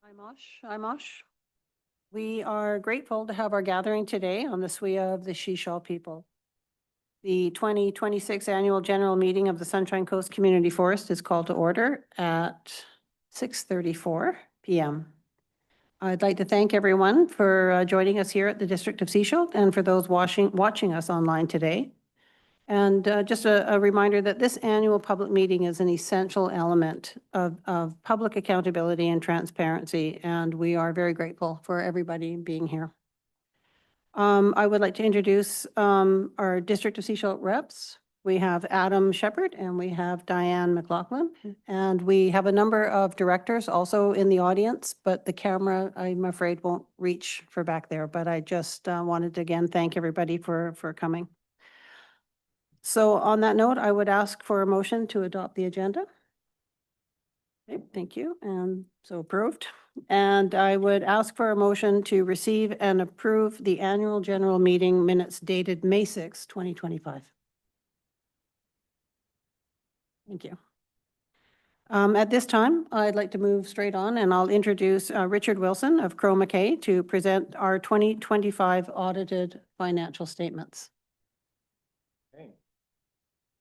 Imosh. We are grateful to have our gathering today on the SWIA of the Shishal people. The 2026 Annual General Meeting of the Sunshine Coast Community Forest is called to order at 6:34 p.m. I'd like to thank everyone for joining us here at the District of Sechelt and for those watching us online today. And just a reminder that this annual public meeting is an essential element of public accountability and transparency, and we are very grateful for everybody being here. I would like to introduce our District of Sechelt reps. We have Adam Shepard and we have Diane McLaughlin, and we have a number of directors also in the audience, but the camera, I'm afraid, won't reach for back there. But I just wanted to again thank everybody for coming. So on that note, I would ask for a motion to adopt the agenda. Okay, thank you. And so approved. And I would ask for a motion to receive and approve the annual general meeting minutes dated May 6, 2025. Thank you. At this time, I'd like to move straight on and I'll introduce Richard Wilson of Crowe Mackay to present our 2025 audited financial statements. Okay.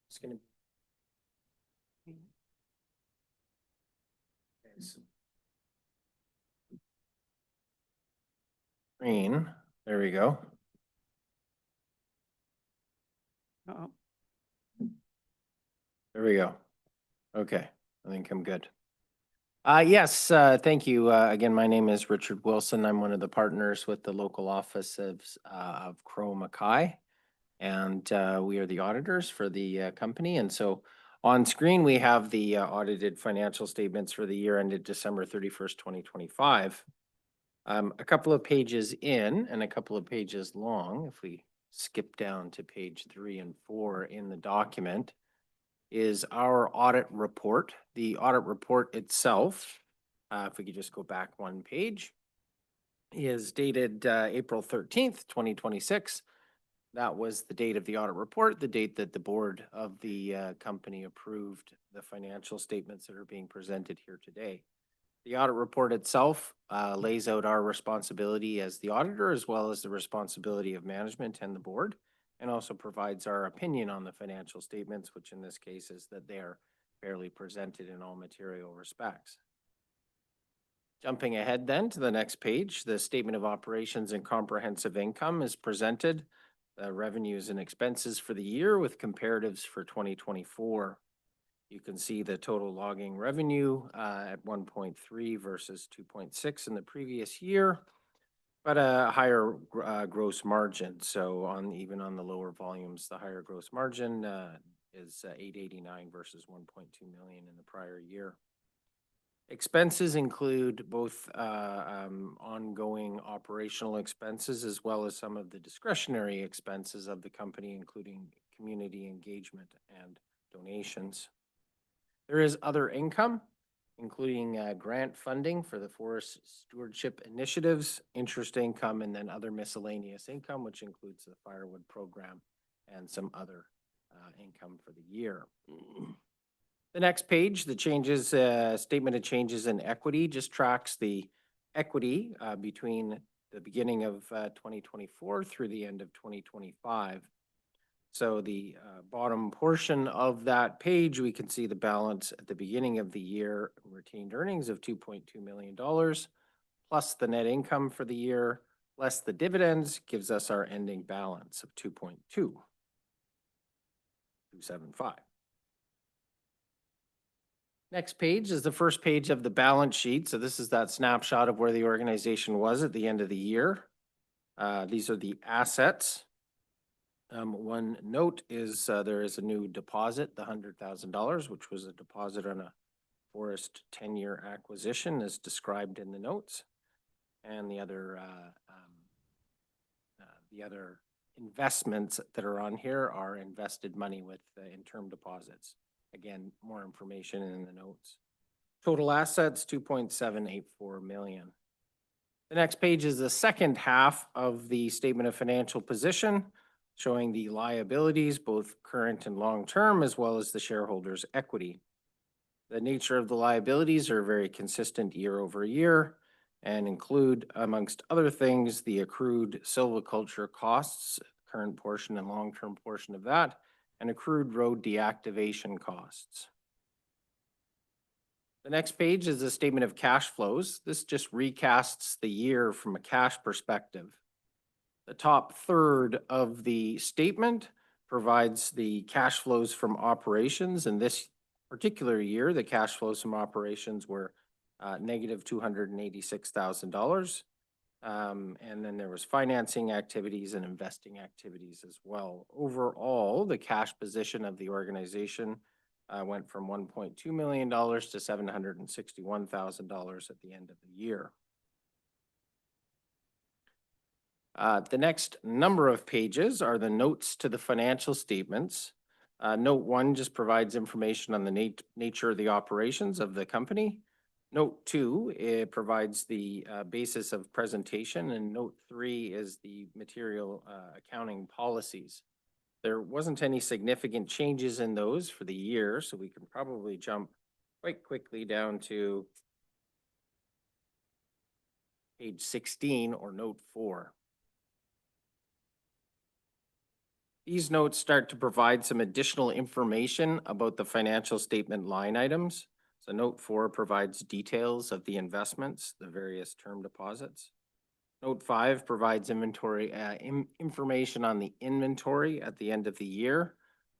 It's going to green. There we go. Uh-oh. There we go. Okay, I think I'm good. Yes, thank you. Again, my name is Richard Wilson. I'm one of the partners with the local office of Crowe Mackay, and we are the auditors for the company. And so on screen, we have the audited financial statements for the year ended December 31st, 2025. A couple of pages in and a couple of pages long, if we skip down to page 3 and 4 in the document, is our audit report. The audit report itself, if we could just go back one page, is dated April 13th, 2026. That was the date of the audit report, the date that the board of the company approved the financial statements that are being presented here today. The audit report itself lays out our responsibility as the auditor, as well as the responsibility of management and the board, and also provides our opinion on the financial statements, which in this case is that they are fairly presented in all material respects. Jumping ahead then to the next page, the statement of operations and comprehensive income is presented. Revenues and expenses for the year with comparatives for 2024. You can see the total logging revenue at 1.3 versus 2.6 in the previous year, but a higher gross margin. So even on the lower volumes, the higher gross margin is 889 versus 1.2 million in the prior year. Expenses include both ongoing operational expenses as well as some of the discretionary expenses of the company, including community engagement and donations. There is other income, including grant funding for the forest stewardship initiatives, interest income, and then other miscellaneous income, which includes the firewood program and some other income for the year. The next page, the changes, statement of changes in equity, just tracks the equity between the beginning of 2024 through the end of 2025. So the bottom portion of that page, we can see the balance at the beginning of the year, retained earnings of $2.2 million, plus the net income for the year, less the dividends, gives us our ending balance of 2.275. Next page is the first page of the balance sheet. So this is that snapshot of where the organization was at the end of the year. These are the assets. One note is there is a new deposit, the $100,000, which was a deposit on a forest 10-year acquisition as described in the notes. And the other investments that are on here are invested money with in term deposits. Again, more information in the notes. Total assets, 2.784 million. The next page is the second half of the statement of financial position, showing the liabilities, both current and long-term, as well as the shareholders' equity. The nature of the liabilities are very consistent year over year. and include, amongst other things, the accrued silviculture costs, current portion and long-term portion of that, and accrued road deactivation costs. The next page is a statement of cash flows. This just recasts the year from a cash perspective. The top third of the statement provides the cash flows from operations. In this particular year, the cash flows from operations were negative $286,000. And then there was financing activities and investing activities as well. Overall, the cash position of the organization went from $1.2 million to $761,000 at the end of the year. The next number of pages are the notes to the financial statements. Note 1 just provides information on the nature of the operations of the company. Note 2, it provides the basis of presentation, and Note 3 is the material accounting policies. There wasn't any significant changes in those for the year, so we can probably jump quite quickly down to page 16 or Note 4. These notes start to provide some additional information about the financial statement line items. So Note 4 provides details of the investments, the various term deposits. Note 5 provides inventory information on the inventory at the end of the year,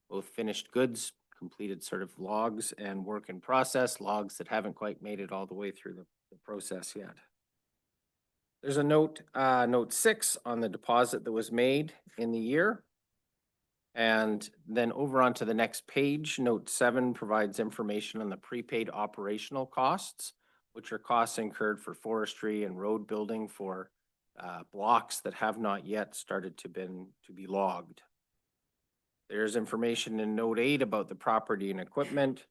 both finished goods, completed sort of logs, and work in process logs that haven't quite made it all the way through the process yet. There's a note, Note 6 on the deposit that was made in the year. And then over onto the next page, Note 7 provides information on the prepaid operational costs, which are costs incurred for forestry and road building for blocks that have not yet started to be logged. There's information in Note 8 about the property and equipment,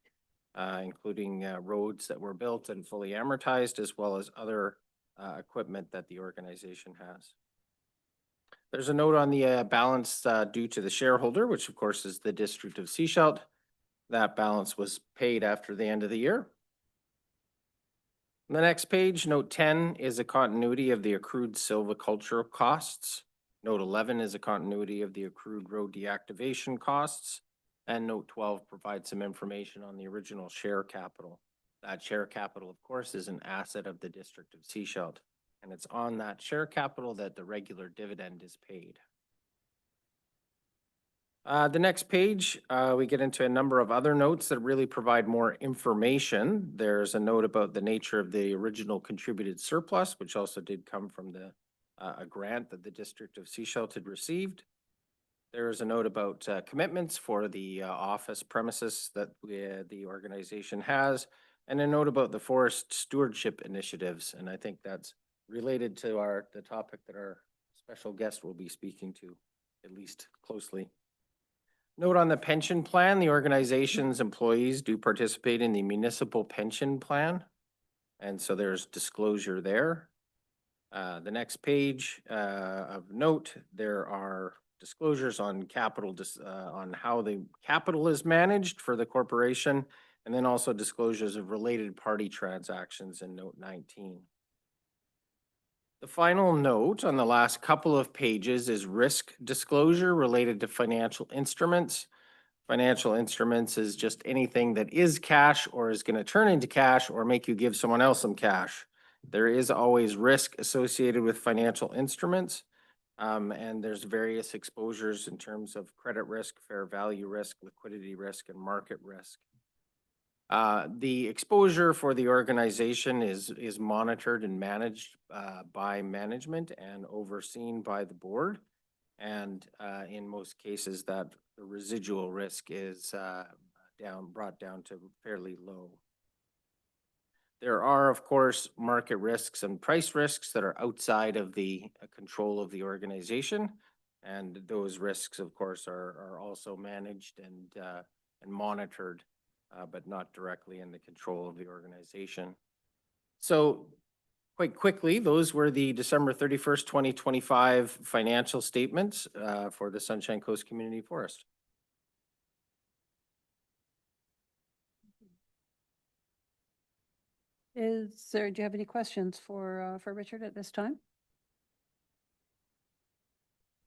including roads that were built and fully amortized, as well as other equipment that the organization has. There's a note on the balance due to the shareholder, which of course is the District of Sechelt. That balance was paid after the end of the year. On the next page, Note 10 is a continuity of the accrued silviculture costs. Note 11 is a continuity of the accrued road deactivation costs. And Note 12 provides some information on the original share capital. That share capital, of course, is an asset of the District of Sechelt. And it's on that share capital that the regular dividend is paid. The next page, we get into a number of other notes that really provide more information. There's a note about the nature of the original contributed surplus, which also did come from a grant that the District of Sechelt had received. There's a note about commitments for the office premises that the organization has, and a note about the forest stewardship initiatives. And I think that's related to the topic that our special guest will be speaking to, at least closely. Note on the pension plan, the organization's employees do participate in the municipal pension plan, and so there's disclosure there. The next page of note, there are disclosures on capital, on how the capital is managed for the corporation, and then also disclosures of related party transactions in Note 19. The final note on the last couple of pages is risk disclosure related to financial instruments. Financial instruments is just anything that is cash or is going to turn into cash or make you give someone else some cash. There is always risk associated with financial instruments, and there's various exposures in terms of credit risk, fair value risk, liquidity risk, and market risk. The exposure for the organization is monitored and managed by management and overseen by the board. And in most cases, that the residual risk is brought down to fairly low. There are, of course, market risks and price risks that are outside of the control of the organization. And those risks, of course, are also managed and monitored, but not directly in the control of the organization. So quite quickly, those were the December 31st, 2025 financial statements for the Sunshine Coast Community Forest. Do you have any questions for Richard at this time?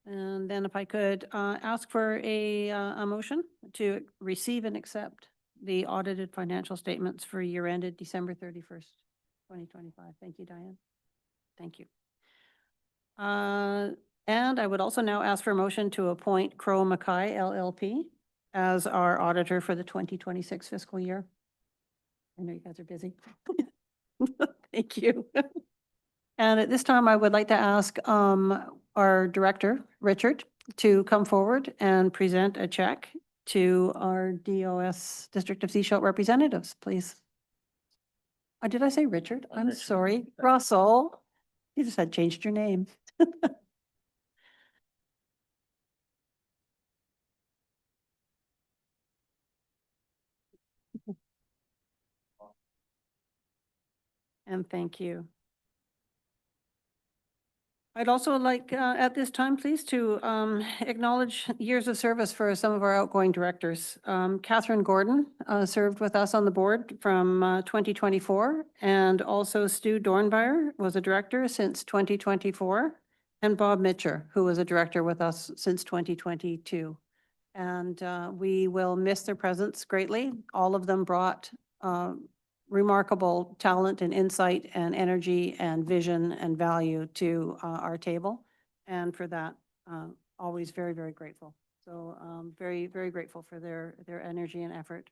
And then if I could ask for a motion to receive and accept the audited financial statements for year ended December 31st, 2025. Thank you, Diane. Thank you. And I would also now ask for a motion to appoint Crowe Mackay LLP as our auditor for the 2026 fiscal year. I know you guys are busy. Thank you. And at this time, I would like to ask our director, Richard, to come forward and present a check to our DOS District of Sechelt representatives, please. Did I say Richard? I'm Richard. sorry. Russell. You just had changed your name. And thank you. I'd also like, at this time, please, to acknowledge years of service for some of our outgoing directors. Catherine Gordon served with us on the board from 2024, and also Stu Dornbyer was a director since 2024, and Bob Mitcher, who was a director with us since 2022. And we will miss their presence greatly. All of them brought remarkable talent and insight and energy and vision and value to our table. And for that, always very, very grateful. So very, very grateful for their energy and effort.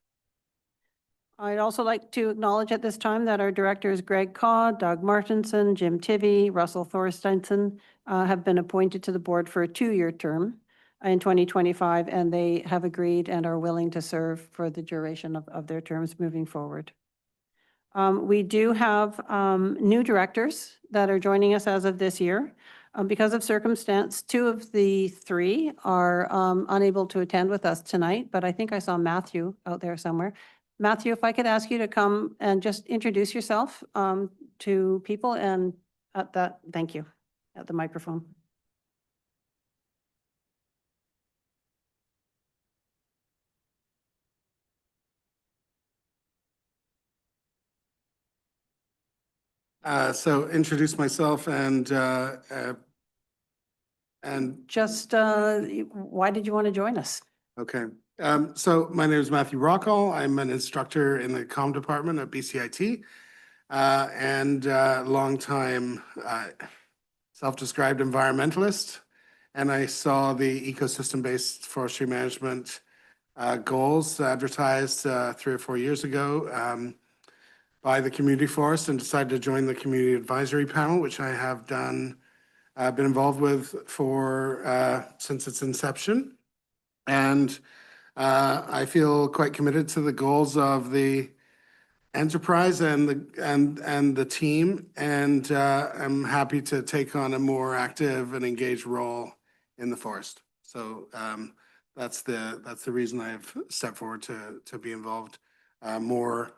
I'd also like to acknowledge at this time that our directors Greg Kaw, Doug Martinson, Jim Tivy, Russell Thorstensen have been appointed to the board for a 2-year term in 2025, and they have agreed and are willing to serve for the duration of their terms moving forward. We do have new directors that are joining us as of this year. Because of circumstance, 2 of the 3 are unable to attend with us tonight, but I think I saw Matthew out there somewhere. Matthew, if I could ask you to come and just introduce yourself to people and thank you, at the microphone. So introduce myself and Just, why did you want to join us? okay. So my name is Matthew Rockall. I'm an instructor in the comm department at BCIT and longtime self-described environmentalist. And I saw the ecosystem-based forestry management goals advertised 3 or 4 years ago by the Community Forest and decided to join the Community Advisory Panel, which I have been involved with for since its inception. And I feel quite committed to the goals of the enterprise and the team, and I'm happy to take on a more active and engaged role in the forest. So that's the reason I've stepped forward to be involved more.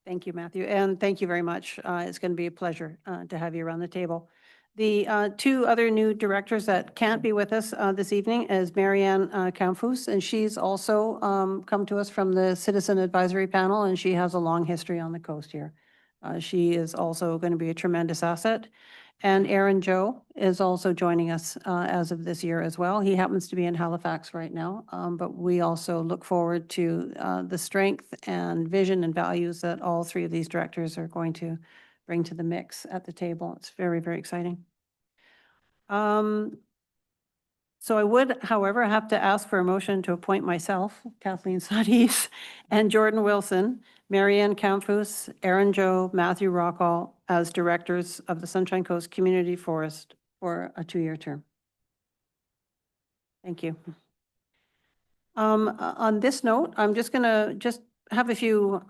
Thank you, Matthew, and thank you very much. It's going to be a pleasure to have you around the table. The 2 other new directors that can't be with us this evening is Marianne Kampfus, and she's also come to us from the Citizen Advisory Panel, and she has a long history on the coast here. She is also going to be a tremendous asset. And Aaron Joe is also joining us as of this year as well. He happens to be in Halifax right now, but we also look forward to the strength and vision and values that all 3 of these directors are going to bring to the mix at the table. It's very, very exciting. So I would, however, have to ask for a motion to appoint myself, Kathleen Sodis, and Jordan Wilson, Marianne Kampfus, Aaron Joe, Matthew Rockall as directors of the Sunshine Coast Community Forest for a 2-year term. Thank you. On this note, I'm just going to have a few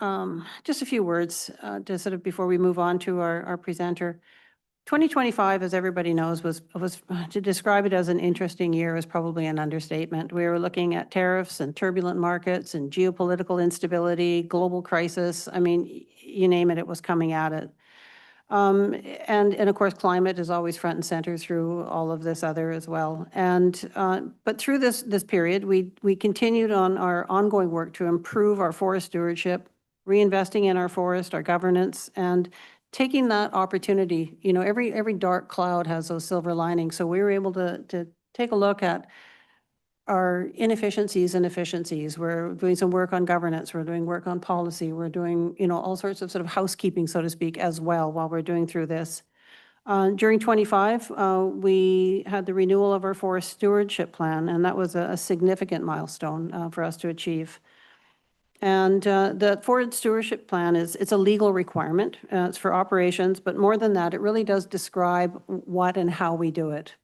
words to sort of before we move on to our presenter. 2025, as everybody knows, was to describe it as an interesting year is probably an understatement. We were looking at tariffs and turbulent markets and geopolitical instability, global crisis. I mean, you name it, it was coming at it. And of course, climate is always front and center through all of this other as well. And, but through this period, we continued on our ongoing work to improve our forest stewardship, reinvesting in our forest, our governance, and taking that opportunity. You know, every dark cloud has those silver linings. So we were able to take a look at our inefficiencies and efficiencies. We're doing some work on governance. We're doing work on policy. We're doing, you know, all sorts of sort of housekeeping, so to speak, as well while we're doing through this. During 25, we had the renewal of our forest stewardship plan, and that was a significant milestone for us to achieve. And the forest stewardship plan it's a legal requirement. It's for operations, but more than that, it really does describe what and how we do it.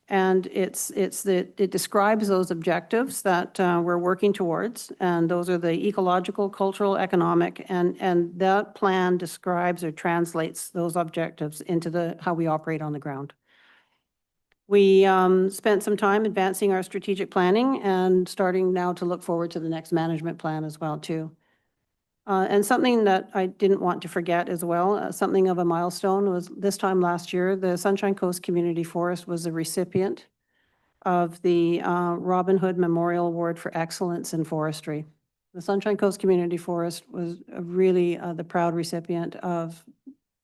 And it describes those objectives that we're working towards, and those are the ecological, cultural, economic, and that plan describes or translates those objectives into how we operate on the ground. We spent some time advancing our strategic planning and starting now to look forward to the next management plan as well too. And something that I didn't want to forget as well, something of a milestone, was this time last year, the Sunshine Coast Community Forest was a recipient of the Robin Hood Memorial Award for Excellence in Forestry. The Sunshine Coast Community Forest was really the proud recipient of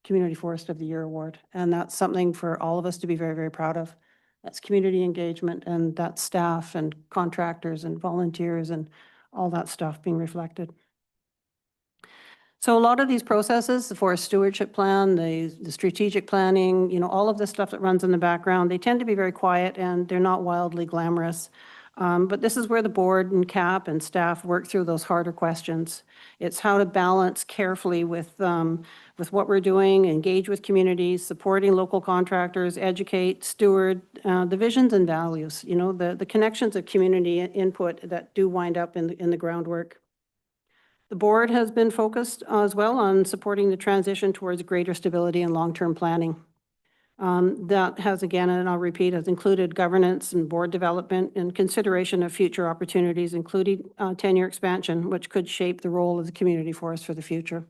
Community Forest of the Year Award. And that's something for all of us to be very, very proud of. That's community engagement, and that's staff and contractors and volunteers and all that stuff being reflected. So a lot of these processes, the forest stewardship plan, the strategic planning, you know, all of the stuff that runs in the background, they tend to be very quiet and they're not wildly glamorous. But this is where the board and CAP and staff work through those harder questions. It's how to balance carefully with what we're doing, engage with communities, supporting local contractors, educate, steward, the visions and values, you know, the connections of community input that do wind up in the groundwork. The board has been focused as well on supporting the transition towards greater stability and long-term planning. That has, again, and I'll repeat, has included governance and board development and consideration of future opportunities, including tenure expansion, which could shape the role of the community forest for the future.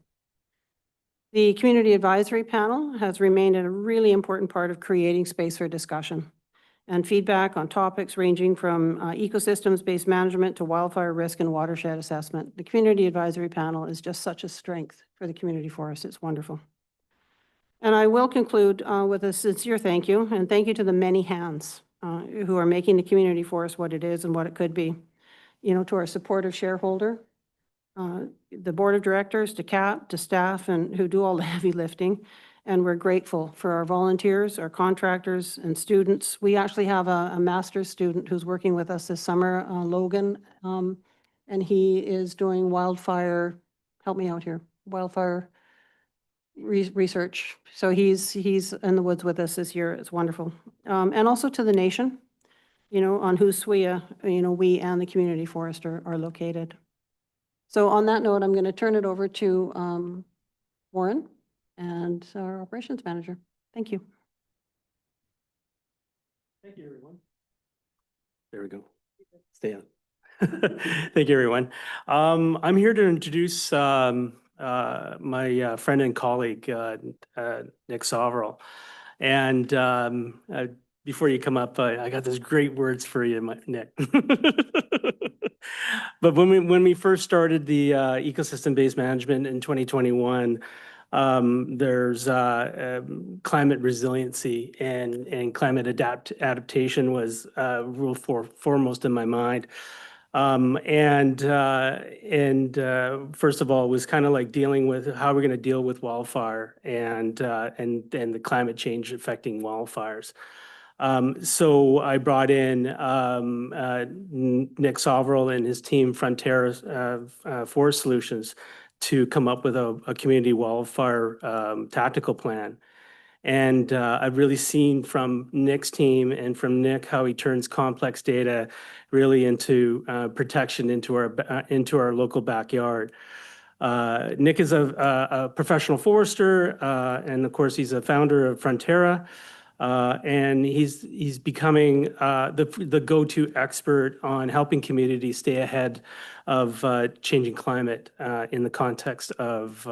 The Community Advisory Panel has remained a really important part of creating space for discussion and feedback on topics ranging from ecosystems-based management to wildfire risk and watershed assessment. The Community Advisory Panel is just such a strength for the community forest. It's wonderful. And I will conclude with a sincere thank you, and thank you to the many hands who are making the community forest what it is and what it could be. You know, to our supportive shareholder, the board of directors, to CAP, to staff, and who do all the heavy lifting. And we're grateful for our volunteers, our contractors, and students. We actually have a master's student who's working with us this summer, Logan, and he is doing wildfire, help me out here, wildfire research. So he's in the woods with us this year. It's wonderful. And also to the nation, you know, on whose SWIA, you know, we and the community forest are located. So on that note, I'm going to turn it over to Warren and our operations manager. Thank you. Thank you, everyone. There we go. Stay on. Thank you, everyone. I'm here to introduce my friend and colleague, Nick Soverall. And before you come up, I got these great words for you, Nick. But when we first started the ecosystem-based management in 2021, there's climate resiliency and climate adaptation was rule foremost in my mind. First of all, it was kind of like dealing with how we're going to deal with wildfire and the climate change affecting wildfires. So I brought in Nick Soverall and his team, Frontera Forest Solutions, to come up with a community wildfire tactical plan. And I've really seen from Nick's team and from Nick how he turns complex data really into protection into our local backyard. Nick is a professional forester, and of course he's a founder of Frontera. And he's becoming the go-to expert on helping communities stay ahead of changing climate in the context of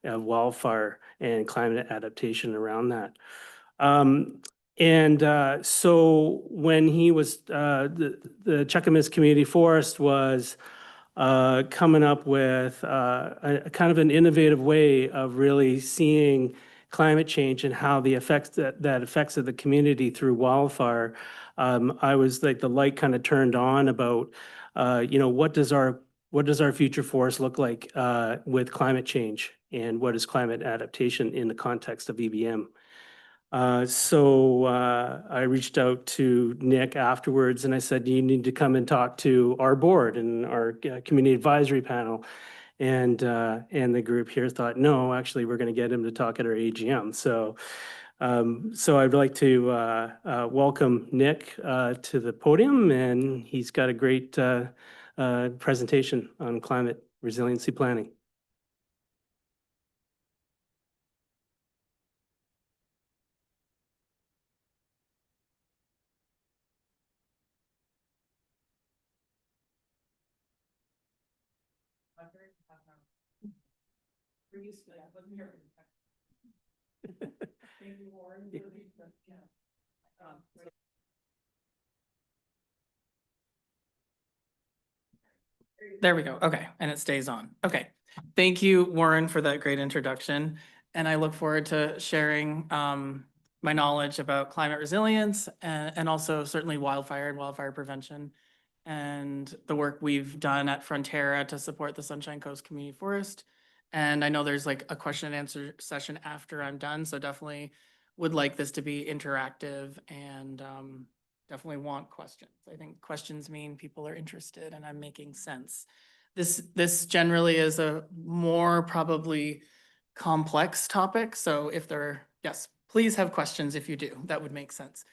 wildfire and climate adaptation around that. So when he was, the Cheakamus Community Forest was coming up with a kind of an innovative way of really seeing climate change and how the effects that affects of the community through wildfire. I was like, the light kind of turned on about, what does our future forest look like with climate change, and what is climate adaptation in the context of EBM? So I reached out to Nick afterwards and I said, you need to come and talk to our board and our community advisory panel. And the group here thought, no, actually, we're going to get him to talk at our AGM. So I'd like to welcome Nick to the podium, and he's got a great presentation on climate resiliency planning. There we go. Okay, and it stays on. Okay. Thank you, Warren, for that great introduction. And I look forward to sharing my knowledge about climate resilience and also certainly wildfire and wildfire prevention and the work we've done at Frontera to support the Sunshine Coast Community Forest. And I know there's like a question and answer session after I'm done, so definitely would like this to be interactive and definitely want questions. I think questions mean people are interested and I'm making sense. This generally is a more probably complex topic. So if there, yes, please have questions if you do, that would make sense.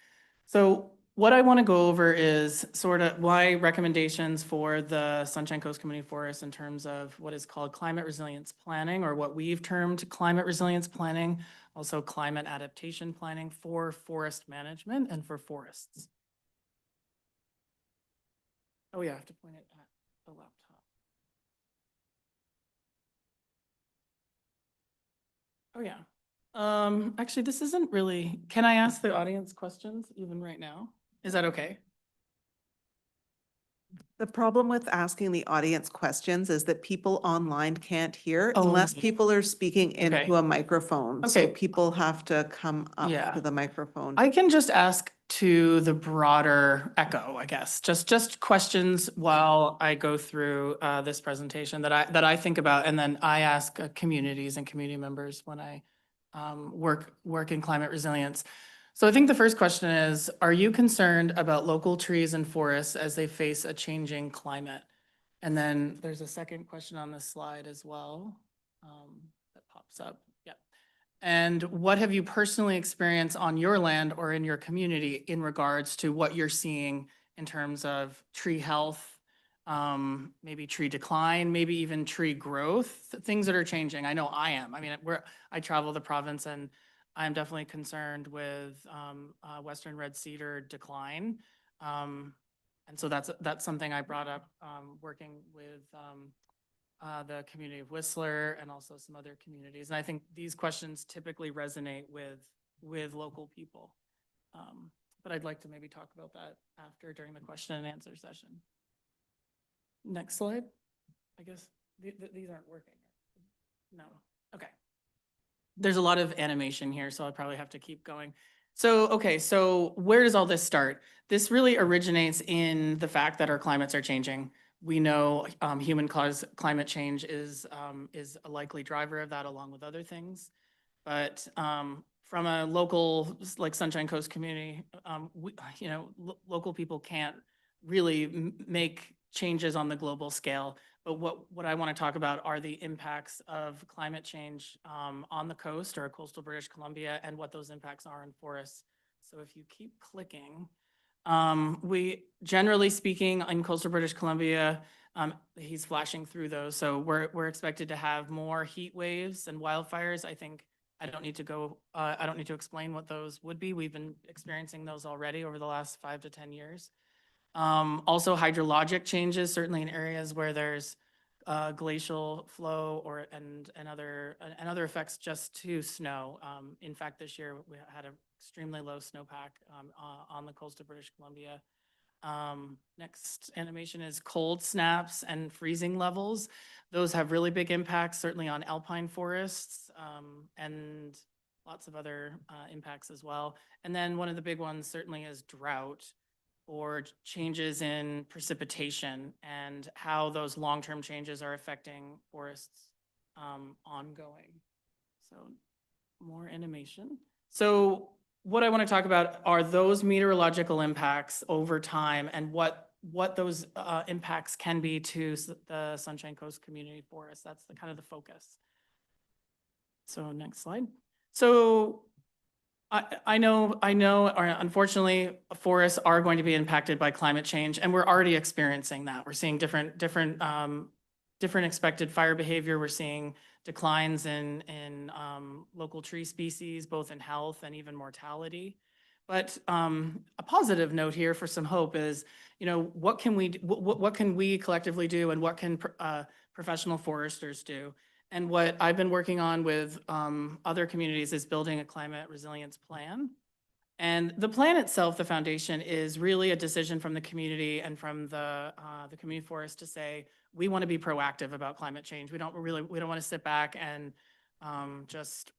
So what I want to go over is sort of why recommendations for the Sunshine Coast Community Forest in terms of what is called climate resilience planning, or what we've termed climate resilience planning, also climate adaptation planning for forest management and for forests. Oh yeah, I have to point it at the laptop. Oh yeah. Actually, this isn't really, can I ask the audience questions even right now? Is that okay? The problem with asking the audience questions is that people online can't hear Oh, unless people are speaking okay. into a microphone. So Okay. people have to come up Yeah. to the microphone. I can just ask to the broader echo, I guess, just questions while I go through this presentation that I think about, and then I ask communities and community members when I work in climate resilience. So I think the first question is, are you concerned about local trees and forests as they face a changing climate? And then there's a second question on this slide as well that pops up. Yeah. And what have you personally experienced on your land or in your community in regards to what you're seeing in terms of tree health, maybe tree decline, maybe even tree growth, things that are changing? I know I am. I mean, I travel the province and I'm definitely concerned with Western red cedar decline. And so that's something I brought up working with the community of Whistler and also some other communities. And I think these questions typically resonate with local people. But I'd like to maybe talk about that after during the question and answer session. Next slide. I guess these aren't working. No. Okay. There's a lot of animation here, so I'll probably have to keep going. So, okay, so where does all this start? This really originates in the fact that our climates are changing. We know human-caused climate change is a likely driver of that, along with other things. But from a local, like Sunshine Coast community, local people can't really make changes on the global scale. But what I want to talk about are the impacts of climate change on the coast or coastal British Columbia, and what those impacts are in forests. So if you keep clicking, we generally speaking in coastal British Columbia, he's flashing through those. So we're expected to have more heat waves and wildfires. I think I don't need to go, I don't need to explain what those would be. We've been experiencing those already over the last 5 to 10 years. Also hydrologic changes, certainly in areas where there's glacial flow and other effects just to snow. In fact, this year we had an extremely low snowpack on the coast of British Columbia. Next animation is cold snaps and freezing levels. Those have really big impacts, certainly on alpine forests, and lots of other impacts as well. And then one of the big ones certainly is drought or changes in precipitation and how those long-term changes are affecting forests ongoing. So more animation. So what I want to talk about are those meteorological impacts over time and what those impacts can be to the Sunshine Coast Community Forest. That's the kind of the focus. So next slide. So I know, or unfortunately, forests are going to be impacted by climate change, and we're already experiencing that. We're seeing different expected fire behavior. We're seeing declines in local tree species, both in health and even mortality. But a positive note here for some hope is, what can we collectively do, and what can professional foresters do? And what I've been working on with other communities is building a climate resilience plan. And the plan itself, the foundation, is really a decision from the community and from the community forest to say, we want to be proactive about climate change. We don't want to sit back and just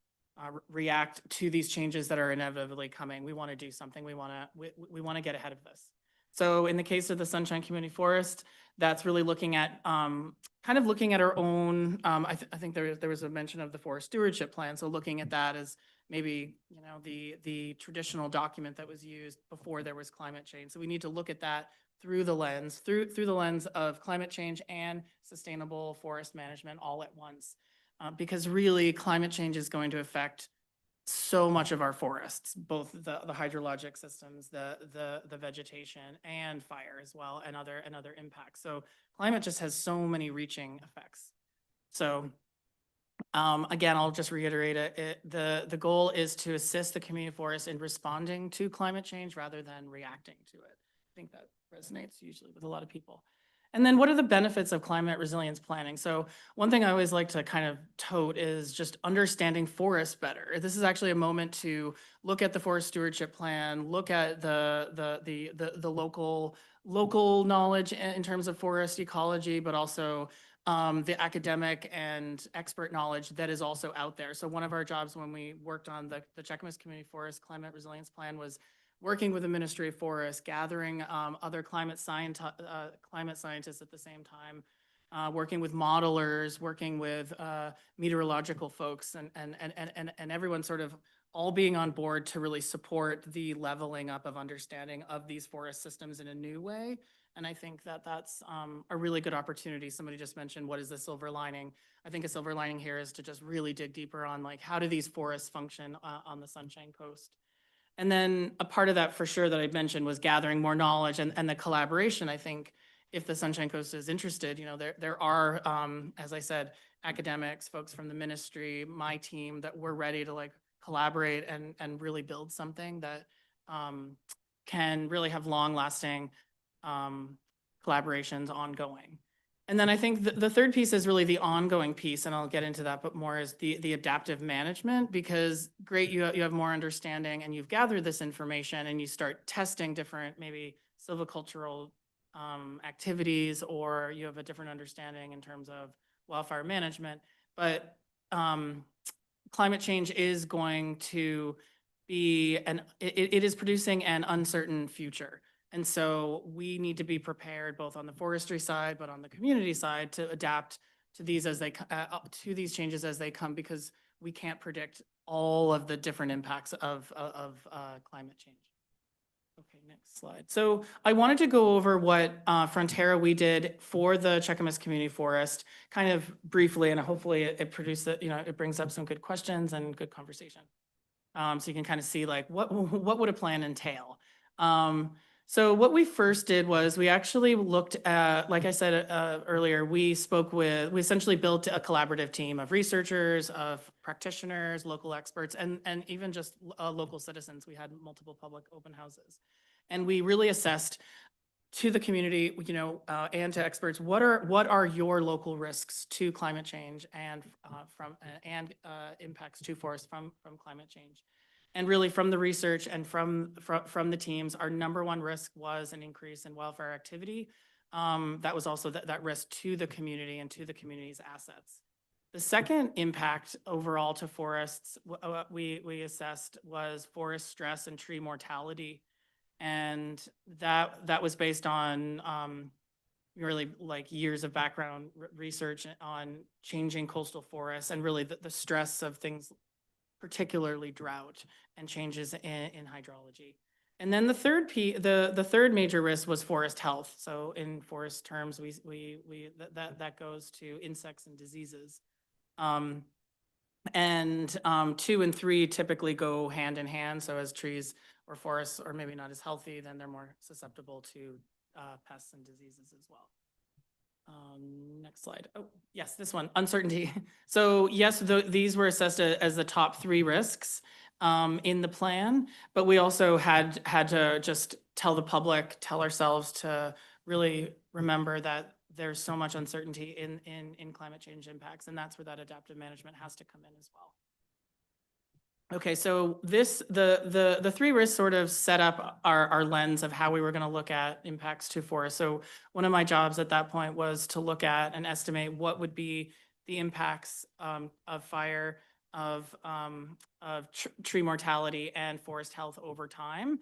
react to these changes that are inevitably coming. We want to do something. We want to get ahead of this. So in the case of the Sunshine Community Forest, that's really looking at kind of looking at our own. I think there was a mention of the forest stewardship plan. So looking at that as maybe the traditional document that was used before there was climate change. So we need to look at that through the lens of climate change and sustainable forest management all at once, because really climate change is going to affect so much of our forests, both the hydrologic systems, the vegetation, and fire as well, and other impacts. So climate just has so many reaching effects. So again, I'll just reiterate it. The goal is to assist the community forest in responding to climate change rather than reacting to it. I think that resonates usually with a lot of people. And then what are the benefits of climate resilience planning? So one thing I always like to kind of tote is just understanding forests better. This is actually a moment to look at the forest stewardship plan, look at the local knowledge in terms of forest ecology, but also the academic and expert knowledge that is also out there. So one of our jobs when we worked on the Cheakamus Community Forest Climate Resilience Plan was working with the Ministry of Forests, gathering other climate scientists at the same time, working with modelers, working with meteorological folks, and everyone sort of all being on board to really support the leveling up of understanding of these forest systems in a new way. And I think that that's a really good opportunity. Somebody just mentioned, what is the silver lining? I think a silver lining here is to just really dig deeper on, like, how do these forests function on the Sunshine Coast? And then a part of that for sure that I mentioned was gathering more knowledge and the collaboration. I think if the Sunshine Coast is interested, there are, as I said, academics, folks from the ministry, my team, that we're ready to collaborate and really build something that can really have long-lasting collaborations ongoing. And then I think the third piece is really the ongoing piece, and I'll get into that, but more is the adaptive management, because great, you have more understanding and you've gathered this information and you start testing different maybe silvicultural activities, or you have a different understanding in terms of wildfire management. But climate change is going to be, it is producing an uncertain future. And so we need to be prepared both on the forestry side, but on the community side, to adapt to these to these changes as they come, because we can't predict all of the different impacts of climate change. Okay, next slide. So I wanted to go over what Frontera we did for the Cheakamus Community Forest, kind of briefly, and hopefully it produced it brings up some good questions and good conversation. So you can kind of see what would a plan entail. So what we first did was we actually looked at, like I said earlier, we essentially built a collaborative team of researchers, of practitioners, local experts, and even just local citizens. We had multiple public open houses. And we really assessed to the community, and to experts, what are your local risks to climate change and impacts to forests from climate change? And really from the research and from the teams, our number one risk was an increase in wildfire activity. That was also that risk to the community and to the community's assets. The second impact overall to forests we assessed was forest stress and tree mortality. And that was based on really like years of background research on changing coastal forests and really the stress of things, particularly drought and changes in hydrology. And then the third major risk was forest health. So in forest terms, that goes to insects and diseases. And 2 and 3 typically go hand in hand. So as trees or forests are maybe not as healthy, then they're more susceptible to pests and diseases as well. Next slide. Oh, yes, this one, uncertainty. So yes, these were assessed as the top 3 risks in the plan, but we also had to just tell the public, tell ourselves to really remember that there's so much uncertainty in climate change impacts, and that's where that adaptive management has to come in as well. Okay, so the 3 risks sort of set up our lens of how we were going to look at impacts to forests. So one of my jobs at that point was to look at and estimate what would be the impacts of fire, of tree mortality and forest health over time.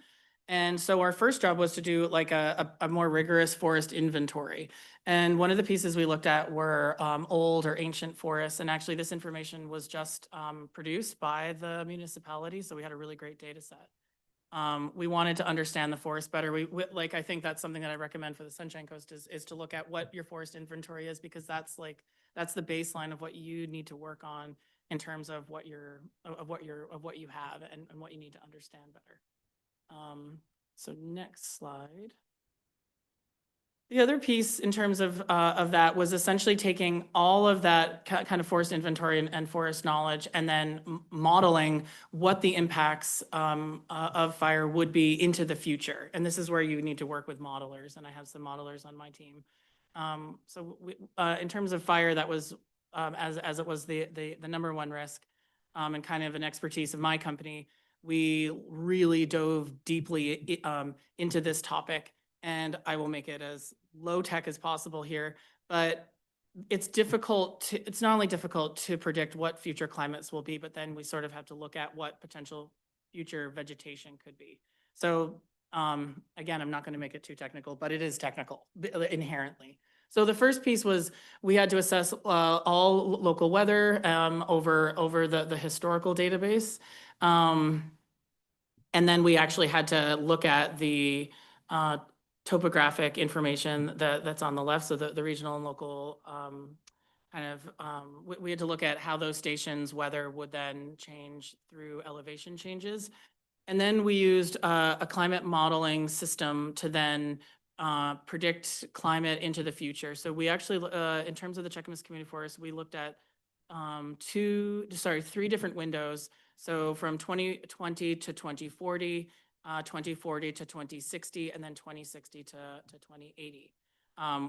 And so our first job was to do like a more rigorous forest inventory. And one of the pieces we looked at were old or ancient forests. And actually this information was just produced by the municipality. So we had a really great data set. We wanted to understand the forest better. I think that's something that I recommend for the Sunshine Coast is to look at what your forest inventory is, because that's the baseline of what you need to work on in terms of what you have and what you need to understand better. So next slide. The other piece in terms of that was essentially taking all of that kind of forest inventory and forest knowledge and then modeling what the impacts of fire would be into the future. And this is where you need to work with modelers, and I have some modelers on my team. In terms of fire, that was, as it was the number one risk and kind of an expertise of my company, we really dove deeply into this topic, and I will make it as low tech as possible here, but it's not only difficult to predict what future climates will be, but then we sort of have to look at what potential future vegetation could be. So again, I'm not going to make it too technical, but it is technical inherently. So the first piece was we had to assess all local weather over the historical database. And then we actually had to look at the topographic information that's on the left, so the regional and local we had to look at how those stations' weather would then change through elevation changes. And then we used a climate modeling system to then predict climate into the future. So we actually, in terms of the Cheakamus Community Forest, we looked at 3 different windows. So from 2020 to 2040, 2040 to 2060, and then 2060 to 2080.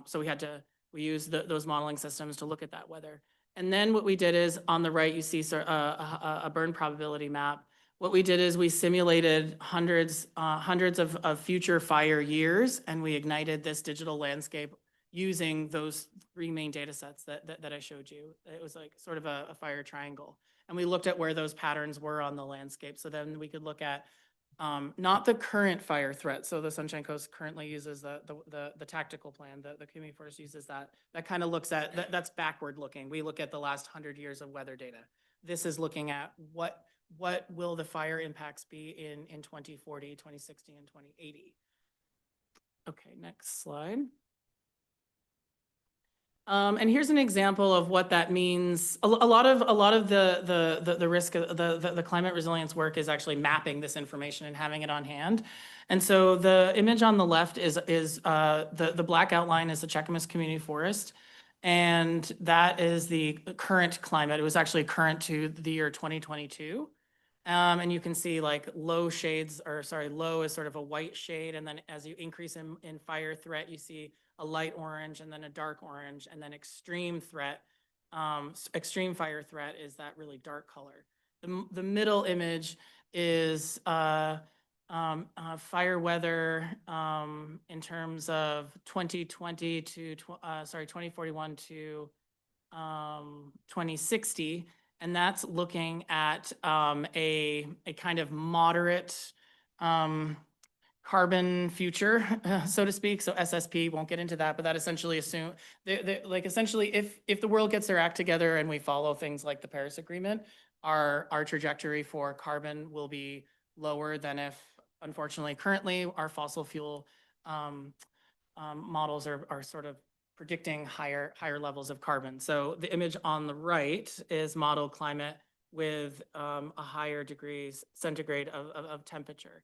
So we used those modeling systems to look at that weather. And then what we did is on the right, you see a burn probability map. What we did is we simulated hundreds of future fire years, and we ignited this digital landscape using those 3 main data sets that I showed you. It was like sort of a fire triangle. And we looked at where those patterns were on the landscape. So then we could look at not the current fire threat. So the Sunshine Coast currently uses the tactical plan. The community forest uses that. That kind of looks at, that's backward looking. We look at the last 100 years of weather data. This is looking at what will the fire impacts be in 2040, 2060, and 2080. Okay, next slide. And here's an example of what that means. A lot of the risk of the climate resilience work is actually mapping this information and having it on hand. And so the image on the left is the black outline is the Cheakamus Community Forest. And that is the current climate. It was actually current to the year 2022. And you can see like low shades, or sorry, low is sort of a white shade. And then as you increase in fire threat, you see a light orange and then a dark orange, and then extreme threat, extreme fire threat is that really dark color. The middle image is fire weather in terms of 2020 to 2041 to 2060. And that's looking at a kind of moderate carbon future, so to speak. So SSP, won't get into that, but that essentially like essentially if the world gets their act together and we follow things like the Paris Agreement, our trajectory for carbon will be lower than if, unfortunately, currently our fossil fuel models are sort of predicting higher levels of carbon. So the image on the right is model climate with a higher degrees centigrade of temperature.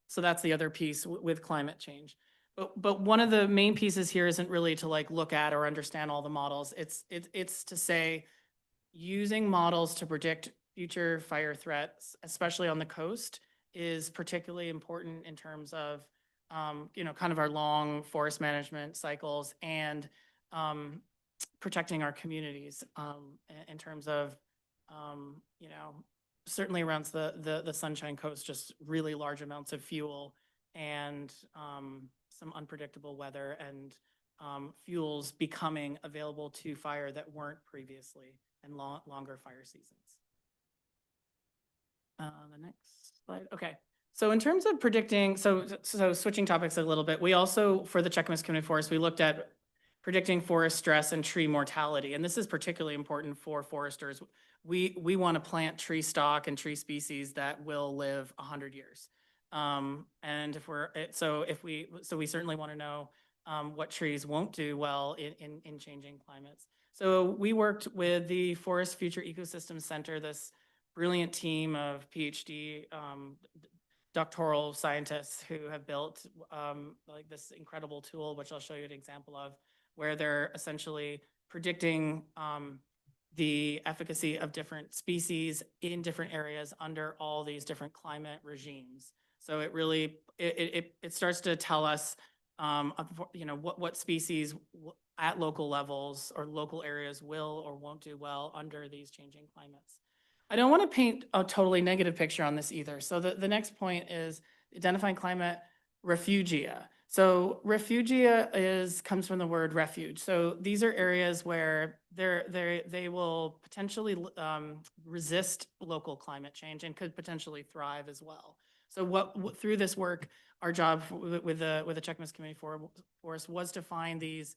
So that's the other piece with climate change. But one of the main pieces here isn't really to like look at or understand all the models. It's to say using models to predict future fire threats, especially on the coast, is particularly important in terms of kind of our long forest management cycles and protecting our communities in terms of, certainly around the Sunshine Coast, just really large amounts of fuel and some unpredictable weather and fuels becoming available to fire that weren't previously, and longer fire seasons. The next slide. Okay. So in terms of predicting, so switching topics a little bit, we also, for the Cheakamus Community Forest, we looked at predicting forest stress and tree mortality. And this is particularly important for foresters. We want to plant tree stock and tree species that will live 100 years. And we certainly want to know what trees won't do well in changing climates. So we worked with the Forest Future Ecosystem Center, this brilliant team of PhD doctoral scientists who have built like this incredible tool, which I'll show you an example of, where they're essentially predicting the efficacy of different species in different areas under all these different climate regimes. So it really, it starts to tell us, what species at local levels or local areas will or won't do well under these changing climates. I don't want to paint a totally negative picture on this either. So the next point is identifying climate refugia. So refugia comes from the word refuge. So these are areas where they will potentially resist local climate change and could potentially thrive as well. So through this work, our job with the Cheakamus Community Forest was to find these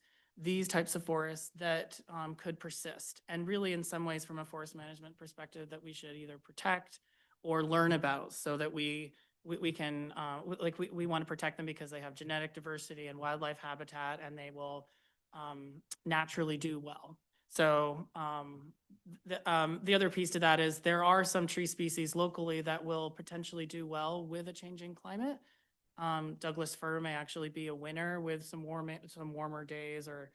types of forests that could persist, and really in some ways from a forest management perspective that we should either protect or learn about, so that we can we want to protect them because they have genetic diversity and wildlife habitat, and they will naturally do well. So the other piece to that is there are some tree species locally that will potentially do well with a changing climate. Douglas fir may actually be a winner with some warmer days or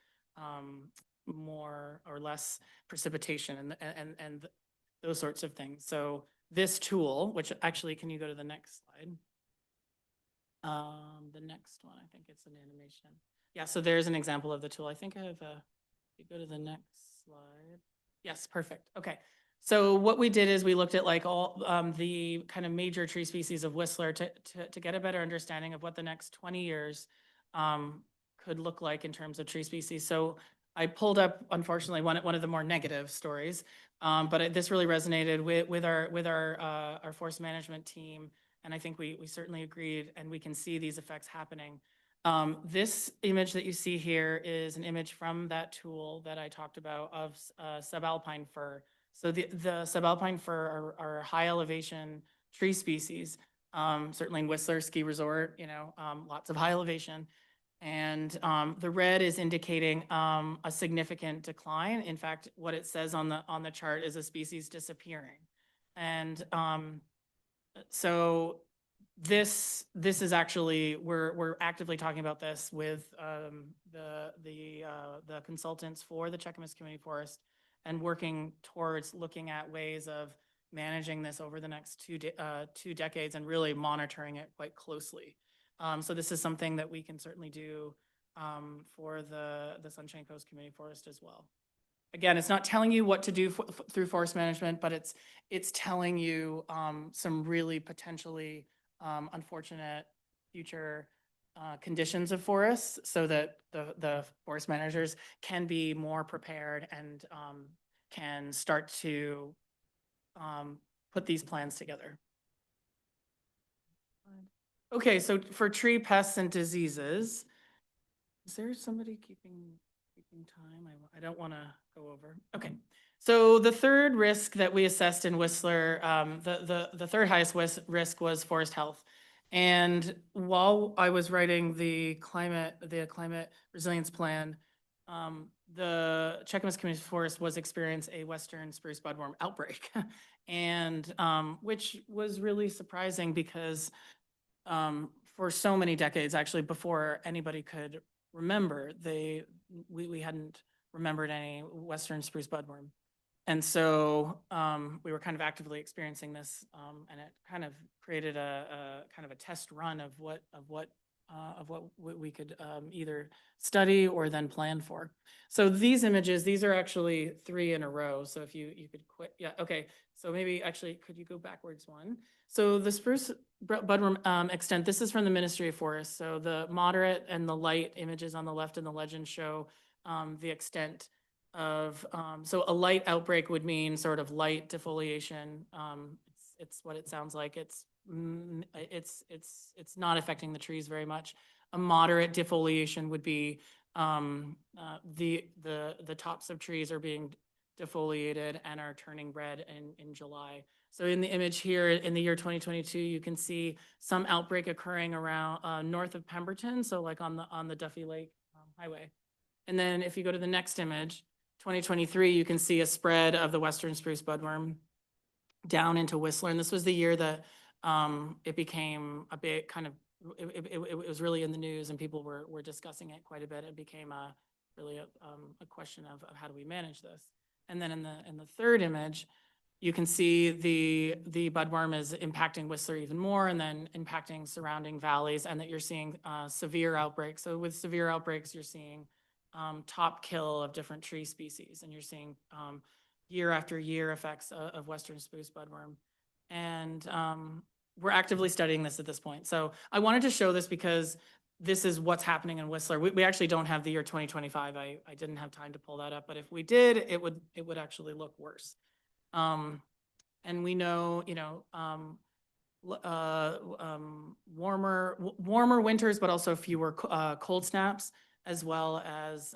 more or less precipitation and those sorts of things. So this tool, which actually, can you go to the next slide? The next one, I think it's an animation. Yeah, so there's an example of the tool. I think I have you go to the next slide. Yes, perfect. Okay. So what we did is we looked at like all the kind of major tree species of Whistler to get a better understanding of what the next 20 years could look like in terms of tree species. So I pulled up, unfortunately, one of the more negative stories, but this really resonated with our forest management team, and I think we certainly agreed, and we can see these effects happening. This image that you see here is an image from that tool that I talked about of subalpine fir. So the subalpine fir are high elevation tree species, certainly in Whistler Ski Resort, lots of high elevation. And the red is indicating a significant decline. In fact, what it says on the chart is a species disappearing. And so this is actually, we're actively talking about this with the consultants for the Cheakamus Community Forest and working towards looking at ways of managing this over the next two decades and really monitoring it quite closely. So this is something that we can certainly do for the Sunshine Coast Community Forest as well. Again, it's not telling you what to do through forest management, but it's telling you some really potentially unfortunate future conditions of forests so that the forest managers can be more prepared and can start to put these plans together. Okay, so for tree pests and diseases, is there somebody keeping time? I don't want to go over. Okay. So the third risk that we assessed in Whistler, the third highest risk was forest health. And while I was writing the climate resilience plan, the Cheakamus Community Forest was experiencing a Western spruce budworm outbreak, and which was really surprising because for so many decades, actually before anybody could remember, we hadn't remembered any Western spruce budworm. And so we were kind of actively experiencing this, and it kind of created a kind of a test run of what we could either study or then plan for. So these images, these are actually 3 in a row. So if you could quit, yeah, okay. So maybe actually, could you go backwards one? So the spruce budworm extent, this is from the Ministry of Forests. So the moderate and the light images on the left in the legend show the extent of, so a light outbreak would mean sort of light defoliation. It's what it sounds like. It's not affecting the trees very much. A moderate defoliation would be the tops of trees are being defoliated and are turning red in July. So in the image here in the year 2022, you can see some outbreak occurring around north of Pemberton, so like on the Duffy Lake Highway. And then if you go to the next image, 2023, you can see a spread of the Western spruce budworm down into Whistler. And this was the year that it became a bit kind of, it was really in the news and people were discussing it quite a bit. It became really a question of how do we manage this. And then in the third image, you can see the budworm is impacting Whistler even more and then impacting surrounding valleys, and that you're seeing severe outbreaks. So with severe outbreaks, you're seeing top kill of different tree species, and you're seeing year after year effects of Western spruce budworm. And we're actively studying this at this point. So I wanted to show this because this is what's happening in Whistler. We actually don't have the year 2025. I didn't have time to pull that up, but if we did, it would actually look worse. And we know, you know, warmer winters, but also fewer cold snaps, as well as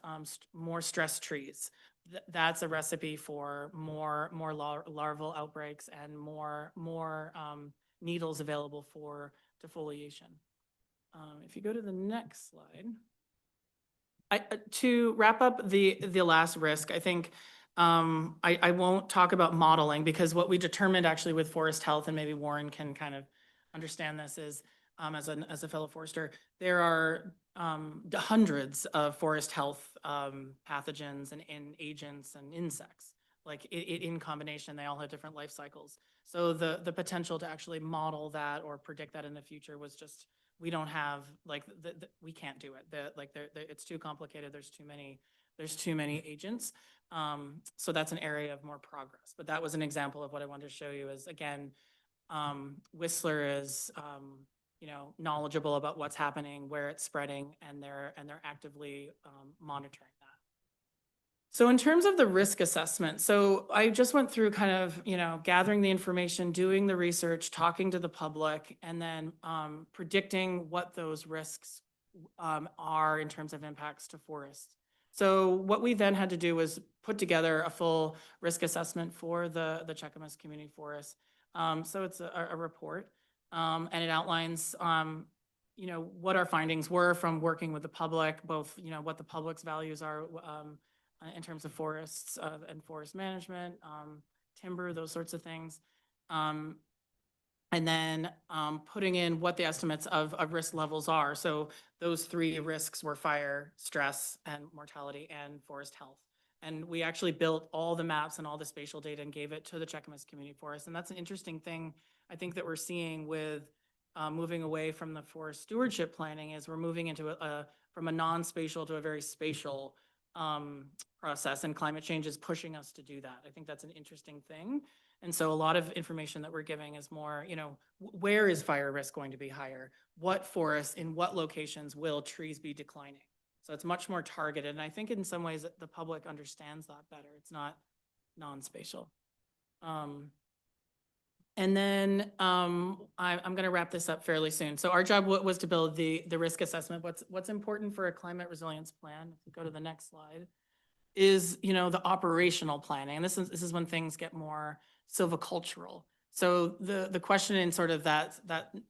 more stressed trees. That's a recipe for more larval outbreaks and more needles available for defoliation. If you go to the next slide. To wrap up the last risk, I think I won't talk about modeling, because what we determined actually with forest health, and maybe Warren can kind of understand this, is as a fellow forester, there are hundreds of forest health pathogens and agents and insects. Like in combination, they all have different life cycles. So the potential to actually model that or predict that in the future was just, we don't have, like, we can't do it. It's too complicated. There's too many agents. So that's an area of more progress. But that was an example of what I wanted to show you is, again, Whistler is, you know, knowledgeable about what's happening, where it's spreading, and they're actively monitoring that. So in terms of the risk assessment, so I just went through kind of, you know, gathering the information, doing the research, talking to the public, and then predicting what those risks are in terms of impacts to forests. So what we then had to do was put together a full risk assessment for the Cheakamus Community Forest. So it's a report, and it outlines you know, what our findings were from working with the public, both, you know, what the public's values are in terms of forests and forest management, timber, those sorts of things. And then putting in what the estimates of risk levels are. So those three risks were fire, stress, and mortality, and forest health. And we actually built all the maps and all the spatial data and gave it to the Cheakamus Community Forest. And that's an interesting thing, I think, that we're seeing with moving away from the forest stewardship planning, is we're moving into from a non-spatial to a very spatial process, and climate change is pushing us to do that. I think that's an interesting thing. And so a lot of information that we're giving is more, you know, where is fire risk going to be higher? What forests, in what locations will trees be declining? So it's much more targeted. And I think in some ways that the public understands that better. It's not non-spatial. And then I'm going to wrap this up fairly soon. So our job was to build the risk assessment. What's important for a climate resilience plan, if you go to the next slide, is, you know, the operational planning. And this is when things get more silvicultural. So the question in sort of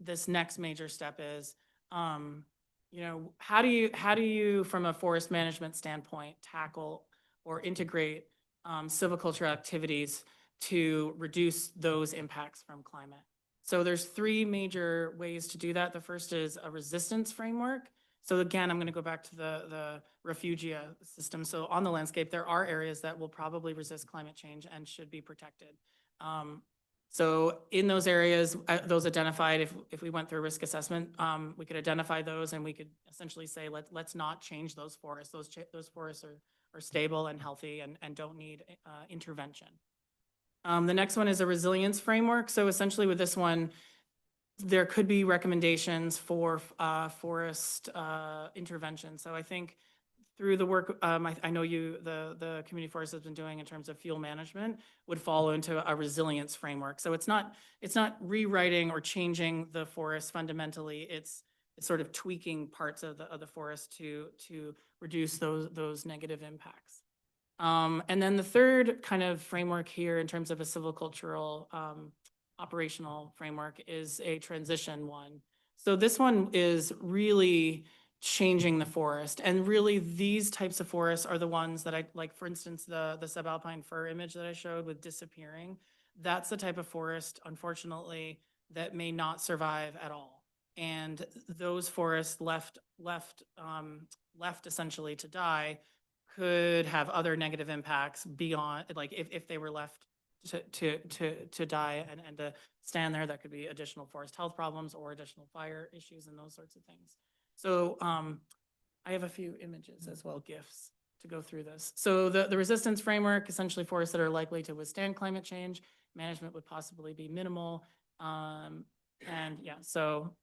this next major step is, you know, how do you from a forest management standpoint tackle or integrate silviculture activities to reduce those impacts from climate? So there's three major ways to do that. The first is a resistance framework. So again, I'm going to go back to the refugia system. So on the landscape, there are areas that will probably resist climate change and should be protected. So in those areas, those identified, if we went through a risk assessment, we could identify those and we could essentially say, let's not change those forests. Those forests are stable and healthy and don't need intervention. The next one is a resilience framework. So essentially with this one, there could be recommendations for forest intervention. So I think through the work I know the community forest has been doing in terms of fuel management would fall into a resilience framework. So it's not rewriting or changing the forest fundamentally. It's sort of tweaking parts of the forest to reduce those negative impacts. And then the third kind of framework here in terms of a silvicultural operational framework is a transition one. So this one is really changing the forest, and really these types of forests are the ones that I like. For instance, the subalpine fir image that I showed with disappearing, that's the type of forest, unfortunately, that may not survive at all. And those forests left essentially to die could have other negative impacts beyond, like if they were left to die and to stand there, that could be additional forest health problems or additional fire issues and those sorts of things. So I have a few images as well, GIFs, to go through this. So the resistance framework, essentially forests that are likely to withstand climate change, management would possibly be minimal. And yeah, so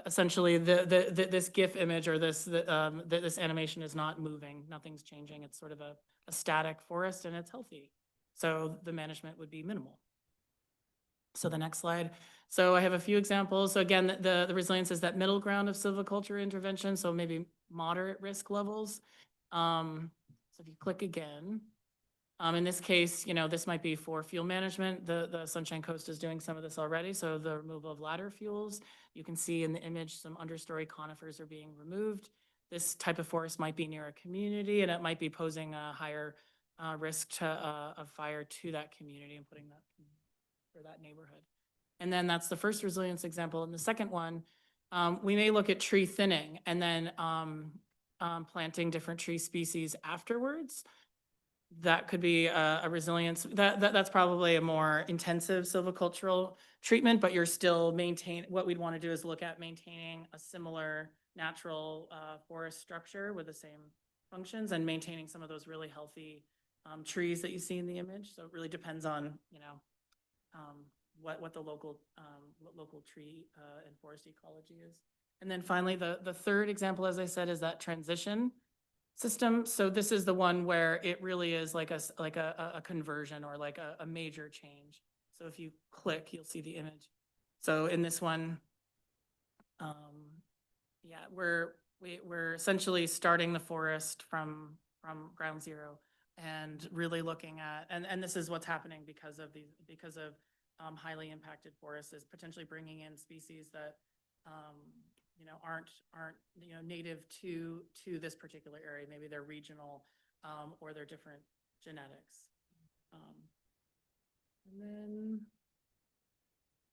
essentially this GIF image or this animation is not moving, nothing's changing. It's sort of a static forest and it's healthy. So the management would be minimal. So the next slide. So I have a few examples. So again, the resilience is that middle ground of silviculture intervention. So maybe moderate risk levels. So if you click again, in this case, you know, this might be for fuel management. The Sunshine Coast is doing some of this already. So the removal of ladder fuels. You can see in the image some understory conifers are being removed. This type of forest might be near a community and it might be posing a higher risk of fire to that community and putting that for that neighborhood. And then that's the first resilience example. And the second one, we may look at tree thinning and then planting different tree species afterwards. That could be a resilience. That's probably a more intensive silvicultural treatment, but you're still what we'd want to do is look at maintaining a similar natural forest structure with the same functions and maintaining some of those really healthy trees that you see in the image. So it really depends on, you know, what the local tree and forest ecology is. And then finally, the third example, as I said, is that transition system. So this is the one where it really is like a conversion or like a major change. So if you click, you'll see the image. So in this one, yeah, we're essentially starting the forest from ground zero and really looking at, and this is what's happening because of highly impacted forests, is potentially bringing in species that aren't, native to this particular area. Maybe they're regional, or they're different genetics. And then,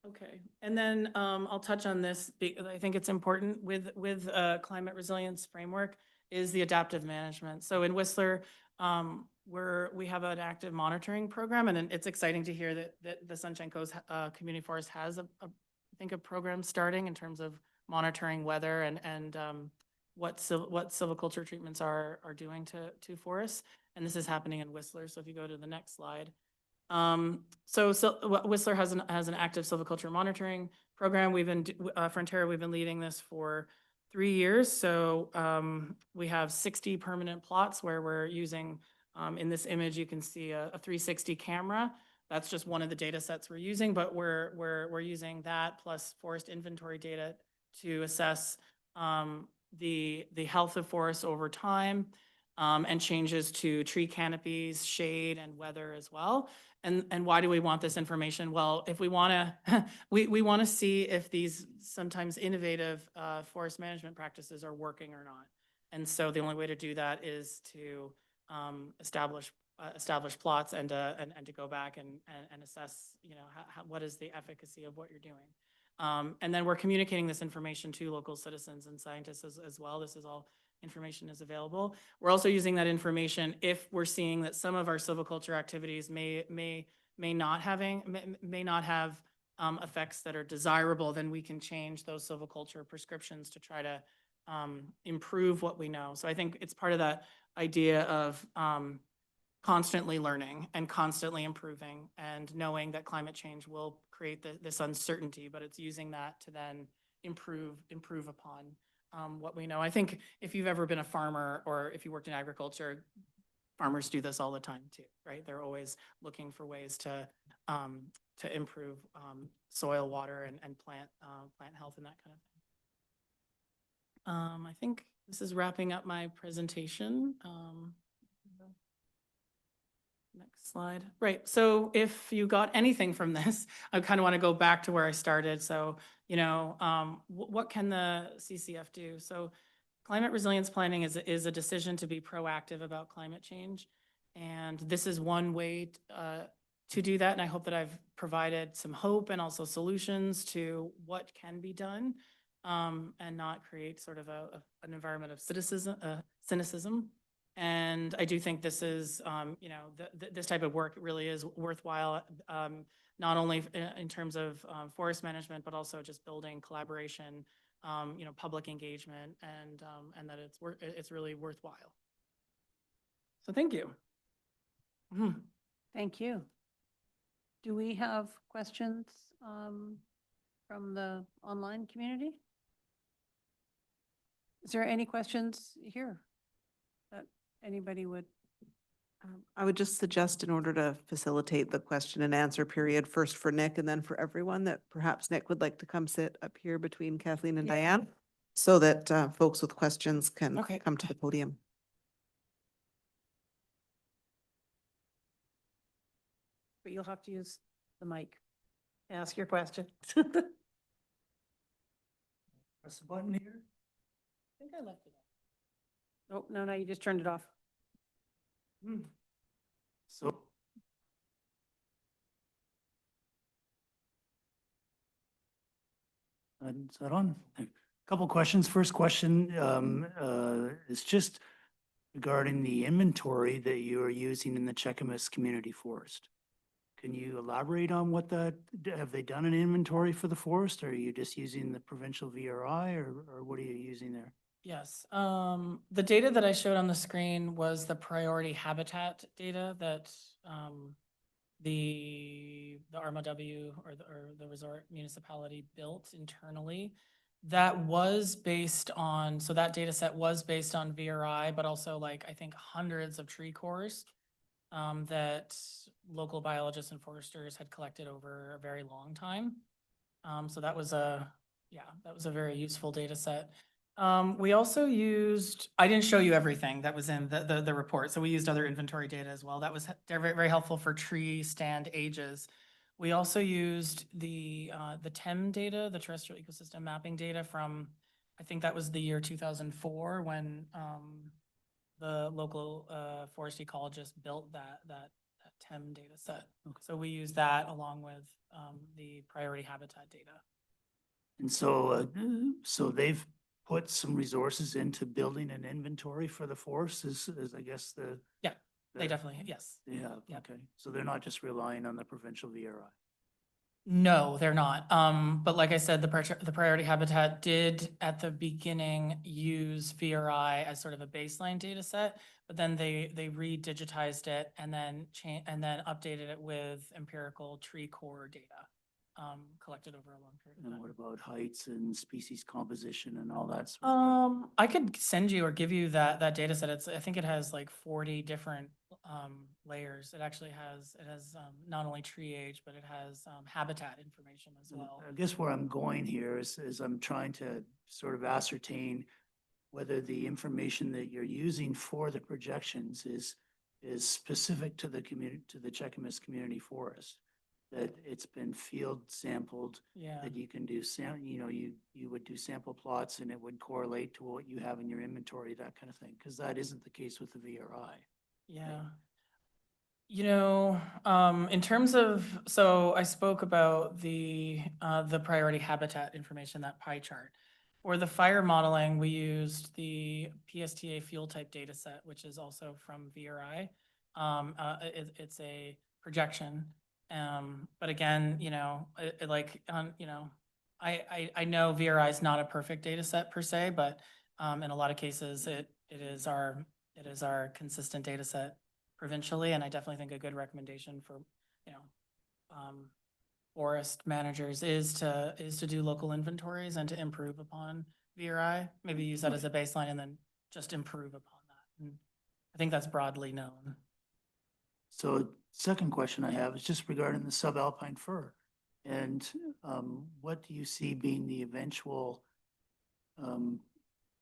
okay, and then I'll touch on this because I think it's important with climate resilience framework is the adaptive management. So in Whistler, we have an active monitoring program, and it's exciting to hear that the Sunshine Coast Community Forest has I think a program starting in terms of monitoring weather and what silviculture treatments are doing to forests. And this is happening in Whistler. So if you go to the next slide. Whistler has an active silviculture monitoring program. Frontera, we've been leading this for 3 years. So we have 60 permanent plots where we're using, in this image, you can see a 360 camera. That's just one of the data sets we're using, but we're using that plus forest inventory data to assess the health of forests over time, and changes to tree canopies, shade, and weather as well. And why do we want this information? Well, if we want to, we want to see if these sometimes innovative forest management practices are working or not. And so the only way to do that is to establish plots and to go back and assess, what is the efficacy of what you're doing. And then we're communicating this information to local citizens and scientists as well. This is all information is available. We're also using that information if we're seeing that some of our silviculture activities may not have effects that are desirable, then we can change those silviculture prescriptions to try to improve what we know. So I think it's part of that idea of constantly learning and constantly improving and knowing that climate change will create this uncertainty, but it's using that to then improve upon what we know. I think if you've ever been a farmer or if you worked in agriculture, farmers do this all the time too, right? They're always looking for ways to improve soil, water, and plant health and that kind of thing. I think this is wrapping up my presentation. Next slide. Right. So if you got anything from this, I kind of want to go back to where I started. So, what can the CCF do? So climate resilience planning is a decision to be proactive about climate change. And this is one way to do that. And I hope that I've provided some hope and also solutions to what can be done, and not create sort of an environment of cynicism. And I do think this is, this type of work really is worthwhile, not only in terms of forest management, but also just building collaboration, public engagement, and that it's really worthwhile. So thank you. Mhm. Thank you. Do we have questions from the online community? Is there any questions here that anybody would? I would just suggest, in order to facilitate the question and answer period, first for Nick and then for everyone, that perhaps Nick would like to come sit up here between Kathleen and Diane so that folks with questions can come to the podium. But you'll have to use the mic. Ask your question. Press the button here. I think I left it on. Oh, no, you just turned it off. So. Is that on? A couple questions. First question is just regarding the inventory that you are using in the Cheakamus Community Forest. Can you elaborate on what have they done an inventory for the forest? Or are you just using the provincial VRI or what are you using there? Yes, the data that I showed on the screen was the priority habitat data that the RMOW or the resort municipality built internally. That was based on, so that data set was based on VRI, but also I think hundreds of tree cores that local biologists and foresters had collected over a very long time. So that was a very useful data set. We also used, I didn't show you everything that was in the report. So we used other inventory data as well. That was very, very helpful for tree stand ages. We also used the TEM data, the terrestrial ecosystem mapping data from I think that was the year 2004 when the local forest ecologist built that TEM data set. So we use that along with the priority habitat data. And so, so they've put some resources into building an inventory for the forest is I guess the. Yeah, they the- definitely, yes. They have, Yeah. okay. So they're not just relying on the provincial VRI. No, they're not. But like I said, the priority habitat did at the beginning use VRI as sort of a baseline data set, but then they re-digitized it and then updated it with empirical tree core data, collected over a long period of And time. what about heights and species composition and all that? Sort of stuff? I could send you or give you that data set. I think it has like 40 different layers. It has not only tree age, but it has habitat information as And well. I guess where I'm going here is I'm trying to sort of ascertain whether the information that you're using for the projections is specific to the community, to the Cheakamus Community Forest. That it's been field sampled, Yeah, that you can do you would do sample plots and it would correlate to what you have in your inventory, that kind of thing, because that isn't the case with the VRI. yeah. In terms of, so I spoke about the priority habitat information, that pie chart. For the fire modeling, we used the PSTA fuel type data set, which is also from VRI. It's a projection. But again, I know VRI is not a perfect data set per se, but in a lot of cases, it is our consistent data set provincially, and I definitely think a good recommendation for, forest managers is to do local inventories and to improve upon VRI, maybe use that as a baseline and then just improve upon that. And I think that's broadly known. So second question I have is just regarding the subalpine fir. And what do you see being the eventual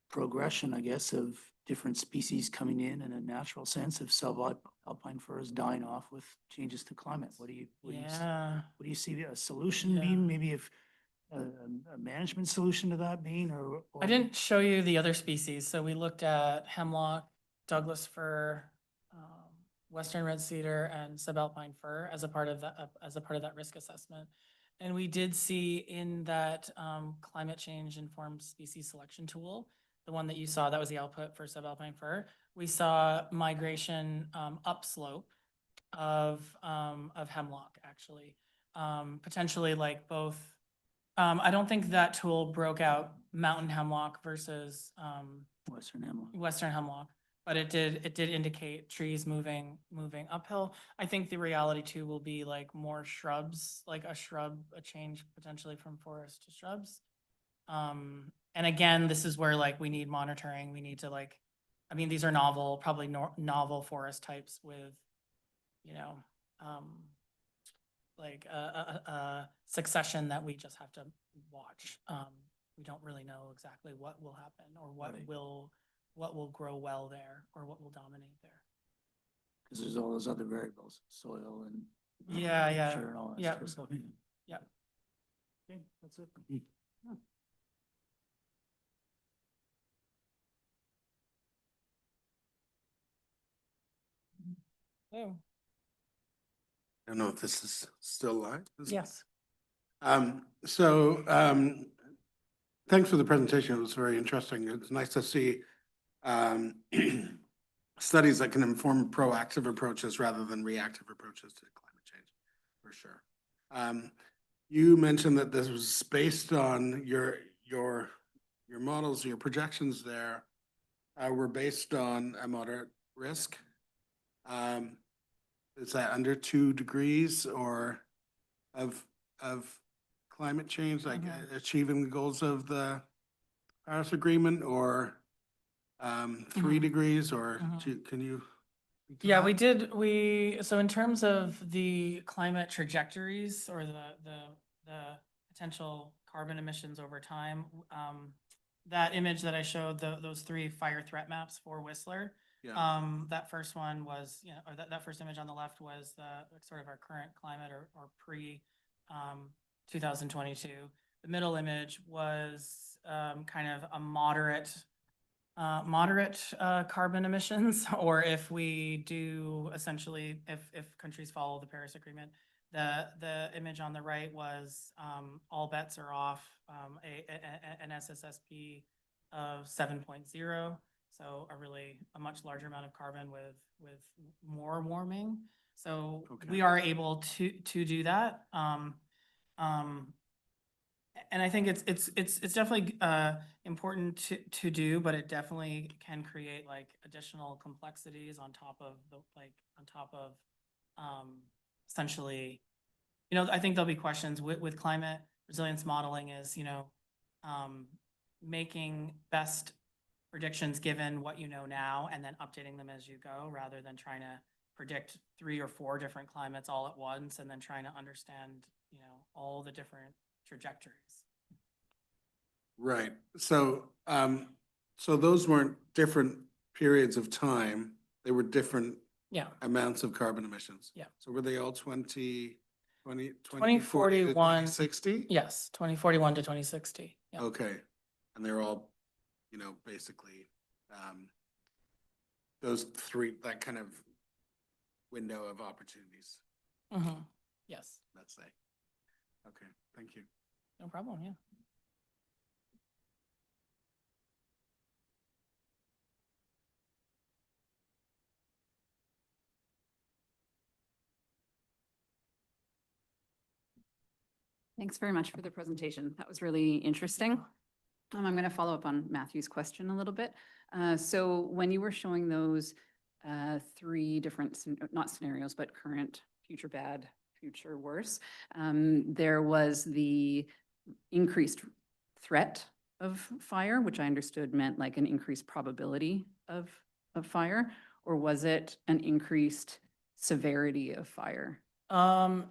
progression, I guess, of different species coming in a natural sense of subalpine fir is dying off with changes to climate? What do you Yeah. what do you see a solution Yeah. being? Maybe if a management solution to that being, or I didn't show you the other species, so we looked at hemlock, Douglas fir, western red cedar, and subalpine fir as a part of that risk assessment. And we did see in that climate change informed species selection tool, the one that you saw, that was the output for subalpine fir. We saw migration upslope of hemlock, actually, potentially like both. I don't think that tool broke out mountain hemlock versus Western hemlock? western hemlock, but it did indicate trees moving uphill. I think the reality too will be like more shrubs, like a change potentially from forest to shrubs. And again, this is where like we need monitoring. We need to these are novel, probably novel forest types with, like a succession that we just have to watch. We don't really know exactly what will happen or what Right. will grow well there or what will dominate there. Because there's all those other variables, soil and. Yeah, yeah, temperature and all that yeah, sort of stuff. yeah. Okay, that's it. Oh, I don't know if this is still live. yes. Thanks for the presentation. It was very interesting. It's nice to see studies that can inform proactive approaches rather than reactive approaches to climate change, for sure. You mentioned that this was based on your models, your projections there were based on a moderate risk. Is that under 2 degrees or of climate change, like achieving the goals of the Paris Agreement, or 3 degrees, or can you? speak to Yeah, that? so in terms of the climate trajectories or the potential carbon emissions over time, that image that I showed, those 3 fire threat maps for Whistler, Yeah. that first one was, or that first image on the left was sort of our current climate or pre 2022. the middle image was kind of a moderate carbon emissions, or if we do essentially, if countries follow the Paris Agreement. The image on the right was all bets are off, an SSSP of 7.0. So a much larger amount of carbon with more warming. So Okay. we are able to do that. And I think it's definitely important to do, but it definitely can create like additional complexities on top of essentially, I think there'll be questions with climate resilience modeling is, making best predictions given what you know now and then updating them as you go, rather than trying to predict 3 or 4 different climates all at once and then trying to understand, all the different trajectories. Right. So, so those weren't different periods of time. They were different Yeah. amounts of carbon emissions. Yeah. So were they all 2040 to 2041. 2060? Yes, 2041 to 2060. Yeah. Okay. And they're all, basically, those three, that kind of window of opportunities, Mhm. Yes, let's say. Okay, thank you. no problem. Yeah. Thanks very much for the presentation. That was really interesting. I'm going to follow up on Matthew's question a little bit. So when you were showing those 3 different, not scenarios, but current, future bad, future worse, there was the increased threat of fire, which I understood meant like an increased probability of fire, or was it an increased severity of fire?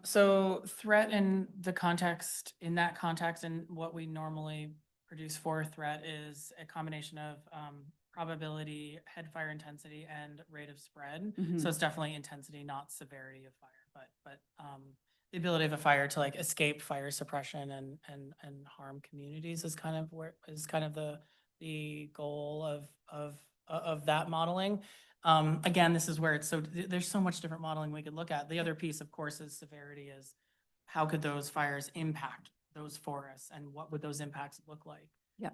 So threat in that context, and what we normally produce for threat is a combination of probability, head fire intensity, and rate of spread. Mhm. So it's definitely intensity, not severity of fire, but the ability of a fire to like escape fire suppression and harm communities is kind of the goal of that modeling. Again, this is where there's so much different modeling we could look at. The other piece, of course, is severity, is how could those fires impact those forests and what would those impacts look like? Yeah.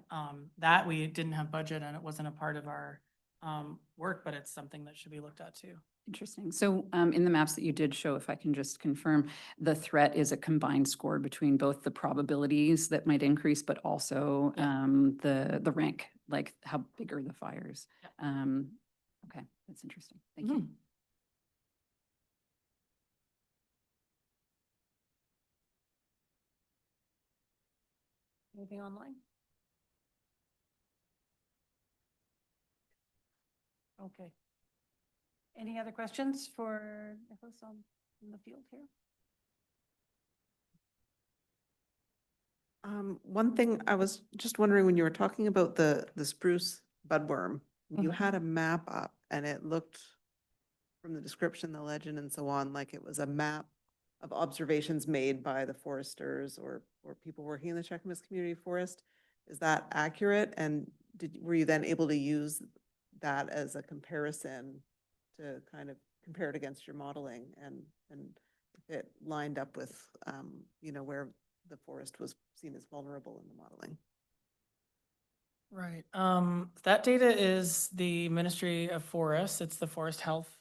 That we didn't have budget and it wasn't a part of our work, but it's something that should be looked at too. Interesting. So in the maps that you did show, if I can just confirm, the threat is a combined score between both the probabilities that might increase, but also the rank, like how big are the fires? Yeah. Okay, that's interesting. Thank you. Anything online? Okay. Any other questions for Nicholas in the field here? One thing I was just wondering, when you were talking about the spruce budworm, you Mhm. had a map up and it looked, from the description, the legend and so on, like it was a map of observations made by the foresters or people working in the Cheakamus Community Forest. Is that accurate? And were you then able to use that as a comparison to kind of compare it against your modeling and if it lined up with, where the forest was seen as vulnerable in the modeling? Right. That data is the Ministry of Forests. It's the Forest Health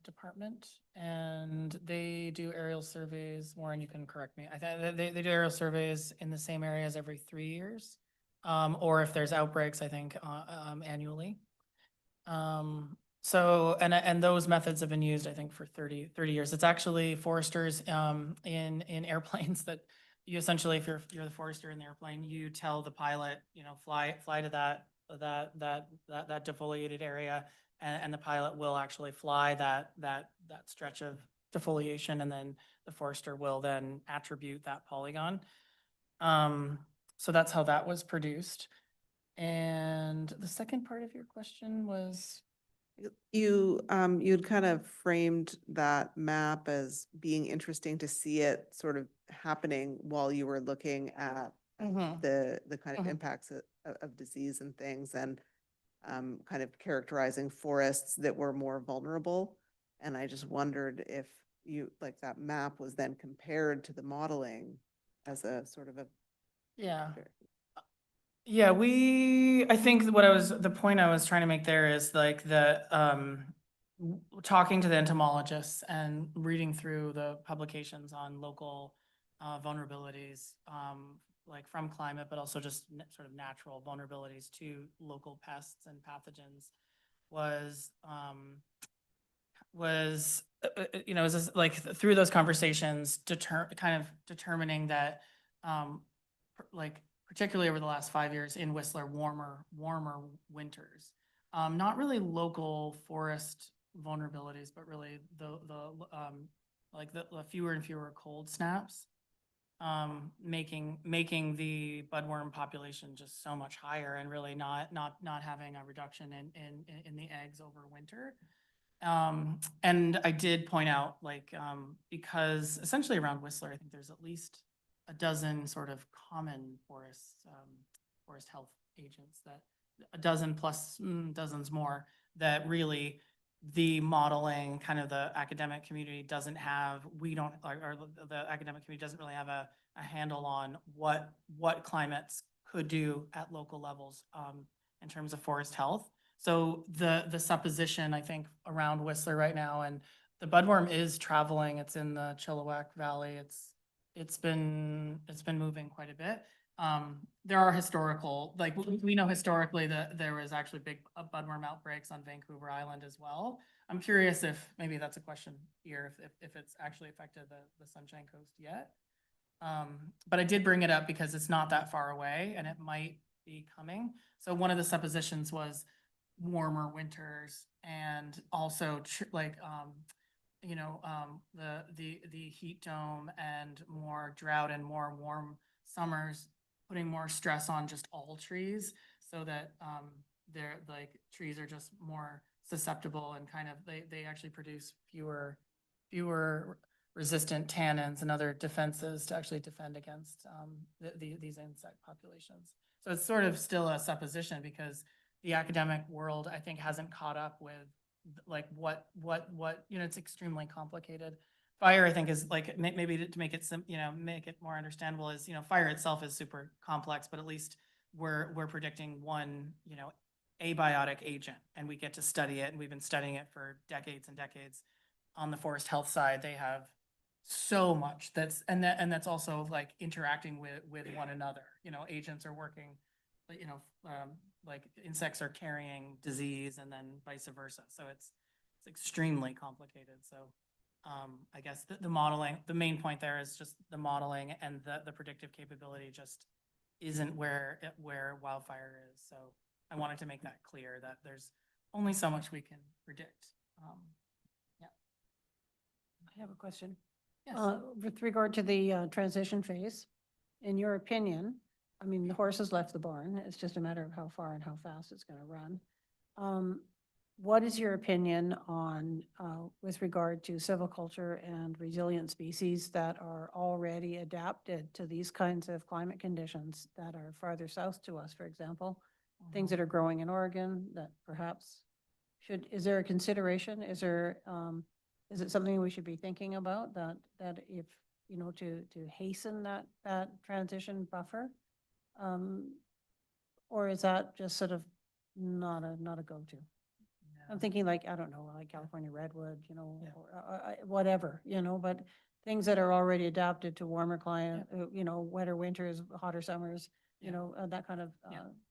Department, and they do aerial surveys. Warren, you can correct me. I think they do aerial surveys in the same areas every 3 years, or if there's outbreaks, I think annually. So, and those methods have been used, I think, for 30 years. It's actually foresters in airplanes that you essentially, if you're the forester in the airplane, you tell the pilot, fly to that defoliated area, and the pilot will actually fly that stretch of defoliation, and then the forester will then attribute that polygon. So that's how that was produced. And the second part of your question was? You'd kind of framed that map as being interesting to see it sort of happening while you were looking at Mhm. the kind of Mhm. impacts of disease and things, and kind of characterizing forests that were more vulnerable. And I just wondered if you, like, that map was then compared to the modeling as a sort of a. Yeah. Yeah, I think the point I was trying to make there is like talking to the entomologists and reading through the publications on local vulnerabilities, like from climate, but also just sort of natural vulnerabilities to local pests and pathogens was just like through those conversations, kind of determining that, like particularly over the last 5 years in Whistler, warmer winters. Not really local forest vulnerabilities, but really the fewer and fewer cold snaps, making the budworm population just so much higher and really not having a reduction in the eggs over winter. And I did point out, like, because essentially around Whistler, I think there's at least a dozen sort of common forest health agents, that a dozen plus dozens more, that really the modeling, kind of the academic community doesn't have, or the academic community doesn't really have a handle on what climates could do at local levels, in terms of forest health. So the supposition, I think, around Whistler right now, and the budworm is traveling. It's in the Chilliwack Valley. It's been moving quite a bit. There are historical, like we know historically that there was actually big budworm outbreaks on Vancouver Island as well. I'm curious if maybe that's a question here, if it's actually affected the Sunshine Coast yet. But I did bring it up because it's not that far away and it might be coming. So one of the suppositions was warmer winters, and also the heat dome and more drought and more warm summers, putting more stress on just all trees, so that they're like, trees are just more susceptible, and kind of they actually produce fewer resistant tannins and other defenses to actually defend against these insect populations. So it's sort of still a supposition, because the academic world, I think, hasn't caught up with like what it's extremely complicated. Fire, I think, is like, maybe to make it make it more understandable, is, fire itself is super complex, but at least we're predicting one, abiotic agent, and we get to study it, and we've been studying it for decades and decades. On the forest health side, they have so much that's also like interacting with one another. Agents are working, like insects are carrying disease, and then vice versa. So it's extremely complicated. So I guess the modeling, the main point there is just the modeling, and the predictive capability just isn't where wildfire is. So I wanted to make that clear, that there's only so much we can predict. Yeah. I have a question. Yes. With regard to the transition phase, in your opinion, I mean, the horse has left the barn. It's just a matter of how far and how fast it's going to run. What is your opinion on, with regard to silviculture and resilient species that are already adapted to these kinds of climate conditions that are farther south to us, for example? Things that are growing in Oregon that perhaps is there a consideration? Is it something we should be thinking about, that if, to hasten that transition buffer? Or is that just sort of not a go-to? I'm thinking, like, I don't know, like California redwood, or whatever, but things that are already adapted to warmer climate, wetter winters, hotter summers, that kind of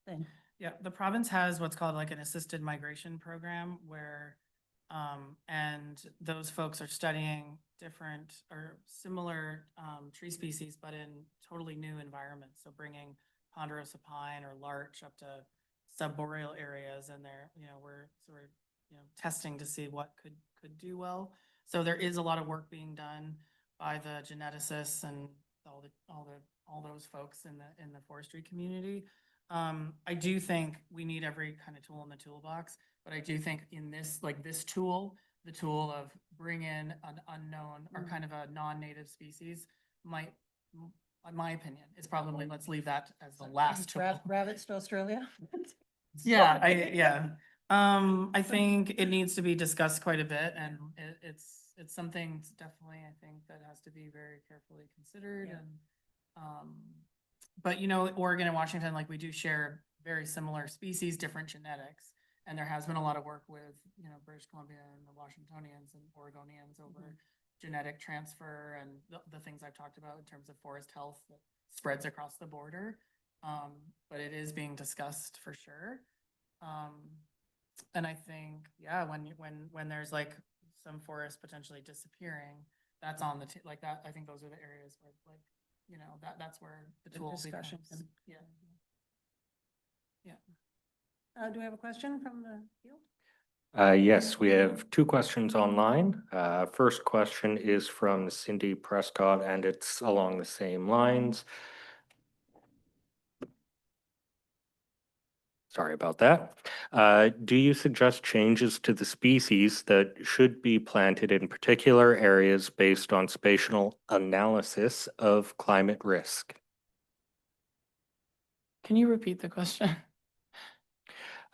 thing. Yeah, the province has what's called like an assisted migration program, where and those folks are studying different or similar tree species, but in totally new environments. So bringing ponderosa pine or larch up to subboreal areas, and we're sort of testing to see what could do well. So there is a lot of work being done by the geneticists and all those folks in the forestry community. I do think we need every kind of tool in the toolbox, but I do think in this tool, the tool of bring in an unknown or kind of a non-native species might in my opinion, it's probably, let's leave that as the last tool. Rabbits to Australia? Yeah, I think it needs to be discussed quite a bit and it's something that's definitely, I think, that has to be very carefully considered Yeah. and, but you know, Oregon and Washington, like we do share very similar species, different genetics. And there has been a lot of work with, you know, British Columbia and the Washingtonians and Oregonians over genetic transfer and the things I've talked about in terms of forest health that spreads across the border. But it is being discussed for sure. And I think, yeah, when there's like some forest potentially disappearing, that's on the, like that, I think those are the areas where like, you know, that's where the The tool discussion becomes, can- yeah. Yeah. Do we have a question from the field? Yes, we have two questions online. First question is from Cindy Prescott, and it's along the same lines. Sorry about that. Do you suggest changes to the species that should be planted in particular areas based on spatial analysis of climate risk? Can you repeat the question?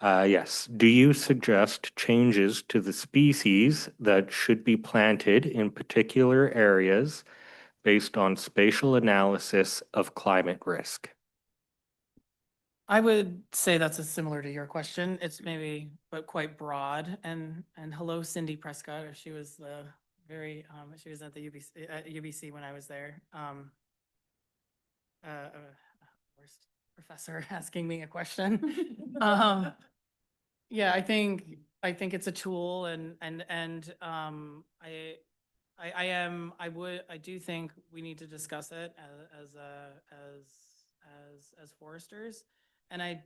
Yes. Do you suggest changes to the species that should be planted in particular areas based on spatial analysis of climate risk? I would say that's similar to your question. It's maybe, but quite broad. And hello, Cindy Prescott. She was the very, she was at the UBC when I was there. Worst professor asking me a question. Yeah, I think it's a tool I do think we need to discuss it as foresters. And I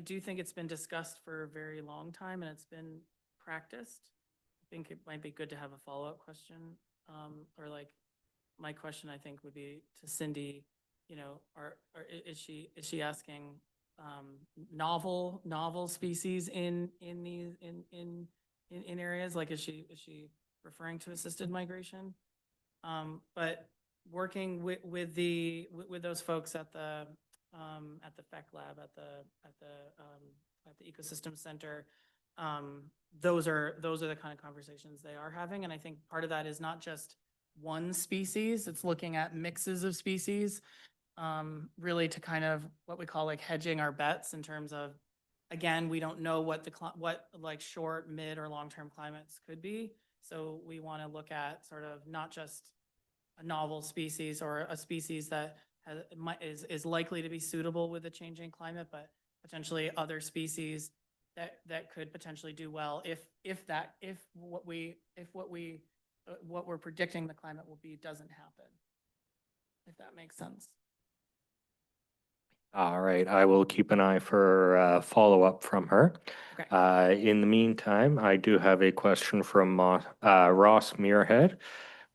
do think it's been discussed for a very long time and it's been practiced. I think it might be good to have a follow-up question. Or like my question, I think, would be to Cindy, you know, is she asking novel species in areas? Like, is she referring to assisted migration? But working with those folks at the FEC lab, at the ecosystem center, those are the kind of conversations they are having. And I think part of that is not just one species, it's looking at mixes of species, really to kind of what we call like hedging our bets in terms of, again, we don't know what what like short, mid, or long-term climates could be. So we want to look at sort of not just a novel species or a species that is likely to be suitable with a changing climate, but potentially other species that could potentially do well if what we're predicting the climate will be doesn't happen. If that makes sense. All right, I will keep an eye for follow-up from her. Okay. In the meantime, I do have a question from Ross Muirhead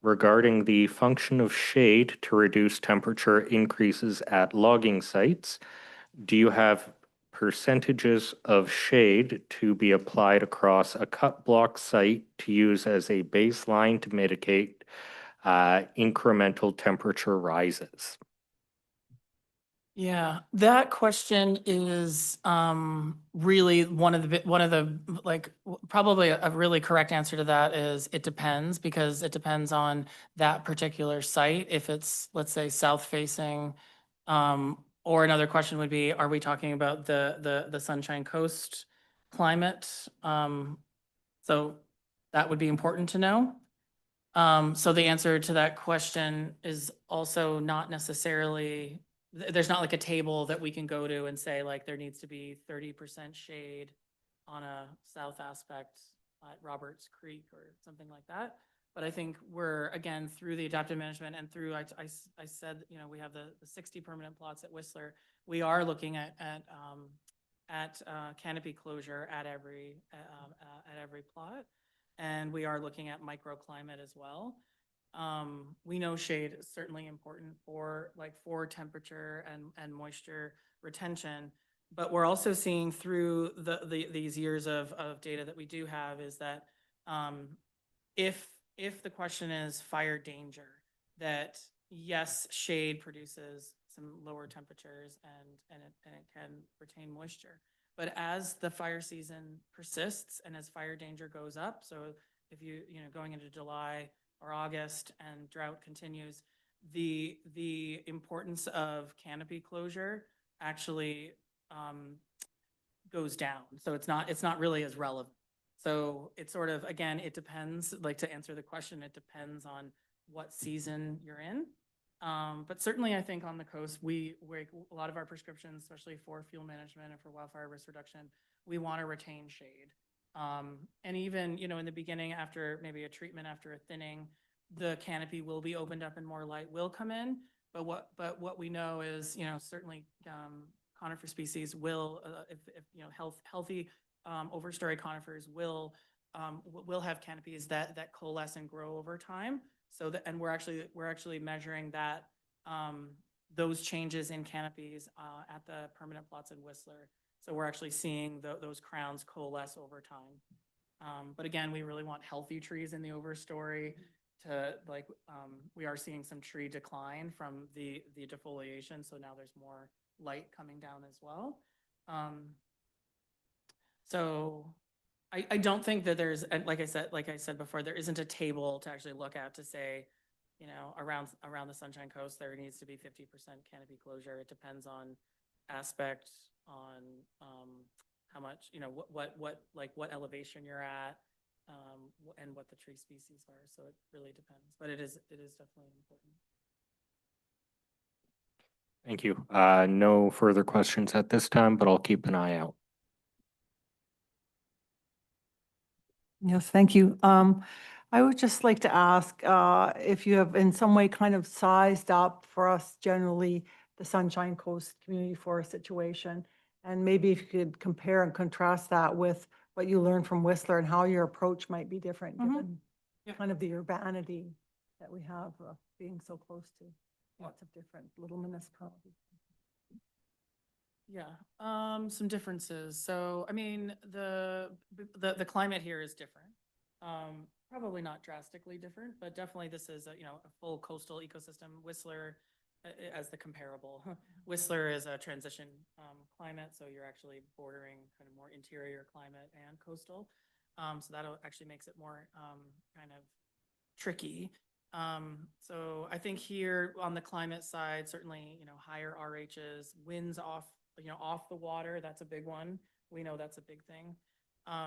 regarding the function of shade to reduce temperature increases at logging sites. Do you have percentages of shade to be applied across a cut block site to use as a baseline to mitigate incremental temperature rises? Yeah, that question is really one of the like probably a really correct answer to that is it depends, because it depends on that particular site. If it's, let's say, south facing, or another question would be, are we talking about the Sunshine Coast climate? So that would be important to know. So the answer to that question is also not necessarily, there's not like a table that we can go to and say like there needs to be 30% shade on a south aspect at Roberts Creek or something like that. But I think we're, again, through the adaptive management and through, I said, you know, we have the 60 permanent plots at Whistler. We are looking at canopy closure at every plot. And we are looking at microclimate as well. We know shade is certainly important for temperature and moisture retention, but we're also seeing through these years of data that we do have is that if the question is fire danger, that yes, shade produces some lower temperatures and it can retain moisture. But as the fire season persists and as fire danger goes up, so if going into July or August and drought continues, the importance of canopy closure actually goes down. So it's not really as relevant. So it's sort of, again, it depends, like to answer the question, it depends on what season you're in. But certainly I think on the coast, we a lot of our prescriptions, especially for fuel management and for wildfire risk reduction, we want to retain shade. And even, in the beginning, after maybe a treatment, after a thinning, the canopy will be opened up and more light will come in. But what we know is, certainly conifer species will, if healthy overstory conifers will have canopies that coalesce and grow over time. So that, and we're actually measuring that those changes in canopies at the permanent plots in Whistler. So we're actually seeing those crowns coalesce over time. But again, we really want healthy trees in the overstory to we are seeing some tree decline from the defoliation. So now there's more light coming down as well. So I don't think that there's, like I said before, there isn't a table to actually look at to say, around the Sunshine Coast, there needs to be 50% canopy closure. It depends on aspect, on how much, what elevation you're at, and what the tree species are. So it really depends, but it is definitely important. Thank you. No further questions at this time, but I'll keep an eye out. Yes, thank you. I would just like to ask if you have in some way kind of sized up for us generally the Sunshine Coast Community Forest situation, and maybe if you could compare and contrast that with what you learned from Whistler and how your approach might be different given Yeah. kind of the urbanity that we have being so close to lots of different little municipalities. Yeah, some differences. So, I mean, the climate here is different. Probably not drastically different, but definitely this is a full coastal ecosystem. Whistler as the comparable. Whistler is a transition climate, so you're actually bordering kind of more interior climate and coastal. So that actually makes it more kind of tricky. So I think here on the climate side, certainly, higher RHs, winds off the water, that's a big one. We know that's a big thing.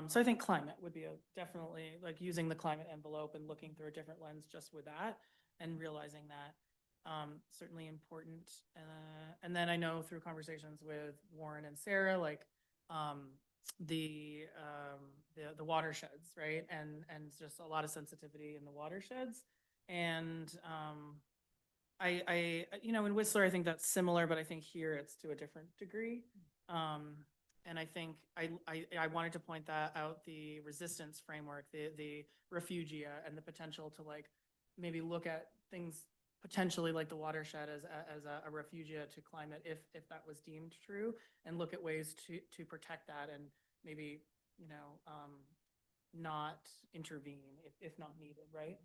So I think climate would be definitely like using the climate envelope and looking through a different lens just with that and realizing that certainly important. And then I know through conversations with Warren and Sarah, the watersheds, right? And just a lot of sensitivity in the watersheds. And in Whistler, I think that's similar, but I think here it's to a different degree. And I think I wanted to point that out, the resistance framework, the refugia, and the potential to maybe look at things potentially like the watershed as a refugia to climate if that was deemed true, and look at ways to protect that and maybe not intervene if not needed, right?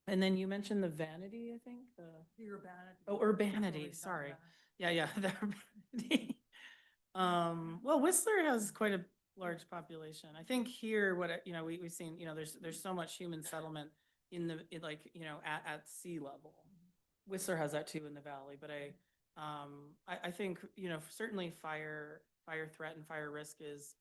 And then you mentioned the vanity, I think the urbanity. Oh, urbanity. Sorry. Yeah. The urbanity. Well, Whistler has quite a large population. I think here, we've seen, there's so much human settlement at sea level. Whistler has that too in the valley, but I think, certainly fire threat and fire risk is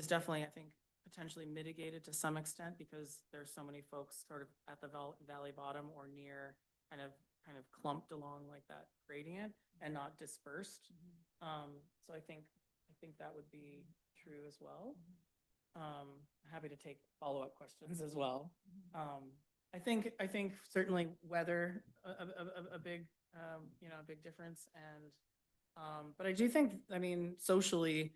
definitely, I think, potentially mitigated to some extent because there's so many folks sort of at the valley bottom or near kind of clumped along like that gradient and not dispersed. So I think that would be true as well. Happy to take follow-up questions as well. I think certainly weather a big big difference, and but I do think, socially,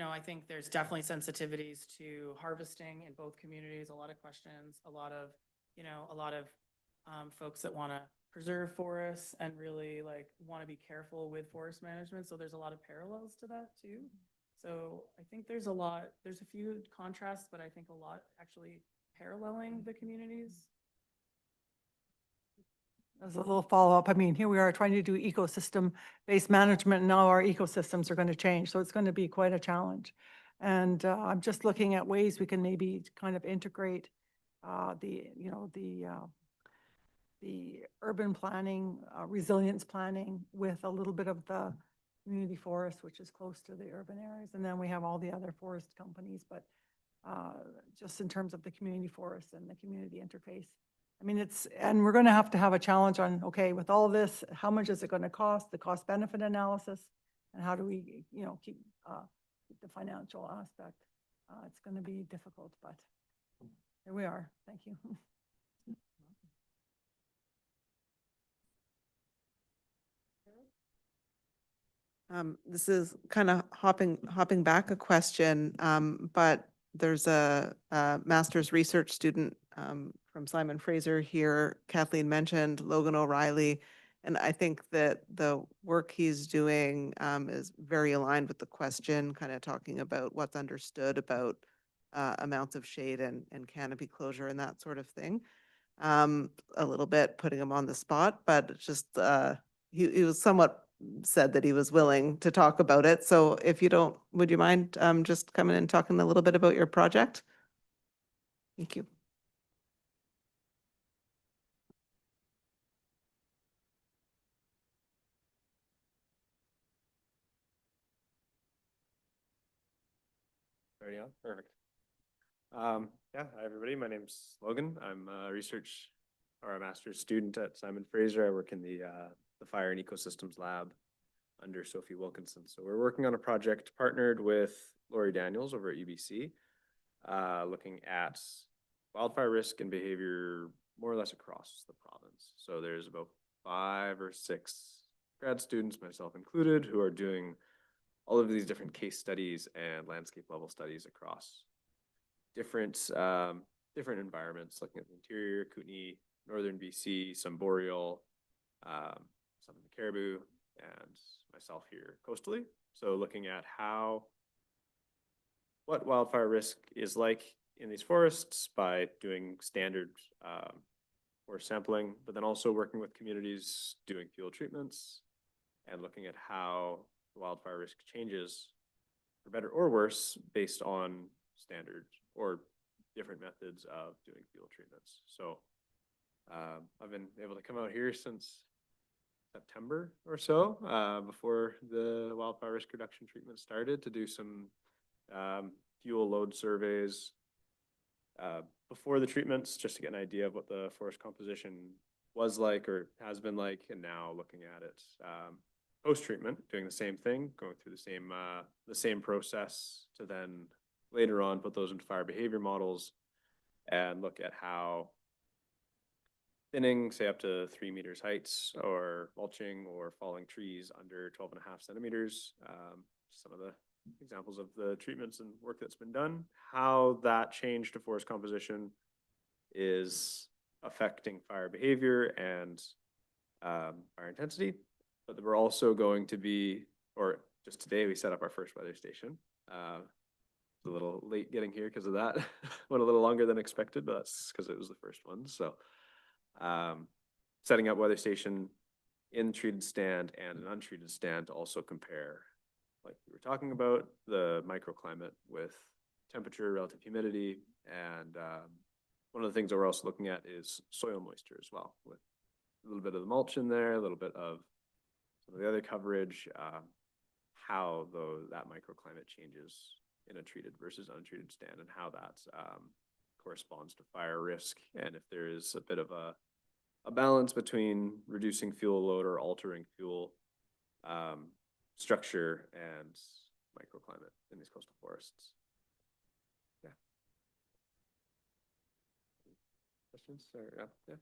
I think there's definitely sensitivities to harvesting in both communities. A lot of questions, a lot of folks that want to preserve forests and really want to be careful with forest management. So there's a lot of parallels to that too. So I think there's a few contrasts, but I think a lot actually paralleling the communities. as a little follow-up, I mean, here we are trying to do ecosystem-based management, and now our ecosystems are going to change, so it's going to be quite a challenge. And I'm just looking at ways we can maybe kind of integrate the urban planning, resilience planning with a little bit of the community forest, which is close to the urban areas. And then we have all the other forest companies, but just in terms of the community forest and the community interface. I mean, and we're going to have a challenge on, okay, with all this, how much is it going to cost, the cost benefit analysis, and how do we, keep the financial aspect. It's going to be difficult, but here we are. Thank you. This is kind of hopping back a question, but there's a master's research student from Simon Fraser here. Kathleen mentioned Logan O'Reilly, and I think that the work he's doing is very aligned with the question, kind of talking about what's understood about amounts of shade and canopy closure and that sort of thing. A little bit putting him on the spot, but just he was somewhat said that he was willing to talk about it. So if you don't, would you mind just coming and talking a little bit about your project? Thank you. Already on? Perfect. Yeah, hi everybody. My name's Logan. I'm a research or a master's student at Simon Fraser. I work in the Fire and Ecosystems Lab under Sophie Wilkinson. So we're working on a project partnered with Lori Daniels over at UBC, looking at wildfire risk and behavior more or less across the province. So there's about 5 or 6 grad students, myself included, who are doing all of these different case studies and landscape level studies across different environments, looking at the interior, Kootenay, northern BC, some boreal, some in the Caribou, and myself here coastally. So looking at what wildfire risk is like in these forests by doing standard forest sampling, but then also working with communities doing fuel treatments and looking at how the wildfire risk changes for better or worse based on standard or different methods of doing fuel treatments. So I've been able to come out here since September or so, before the wildfire risk reduction treatment started, to do some fuel load surveys before the treatments, just to get an idea of what the forest composition was like or has been like, and now looking at it post-treatment, doing the same thing, going through the same process to then later on put those into fire behavior models and look at how thinning, say up to 3 meters heights, or mulching or falling trees under 12.5 centimeters, some of the examples of the treatments and work that's been done, how that change to forest composition is affecting fire behavior and fire intensity. But we're also going to be, or just today we set up our first weather station. A little late getting here because of that. Went a little longer than expected, but that's because it was the first one. So setting up weather station in treated stand and an untreated stand to also compare, like we were talking about, the microclimate with temperature, relative humidity, and one of the things that we're also looking at is soil moisture as well, with a little bit of the mulch in there, a little bit of some of the other coverage, how that microclimate changes in a treated versus untreated stand, and how that corresponds to fire risk, and if there is a bit of a balance between reducing fuel load or altering fuel structure and microclimate in these coastal forests. Yeah. Questions? Or, yeah.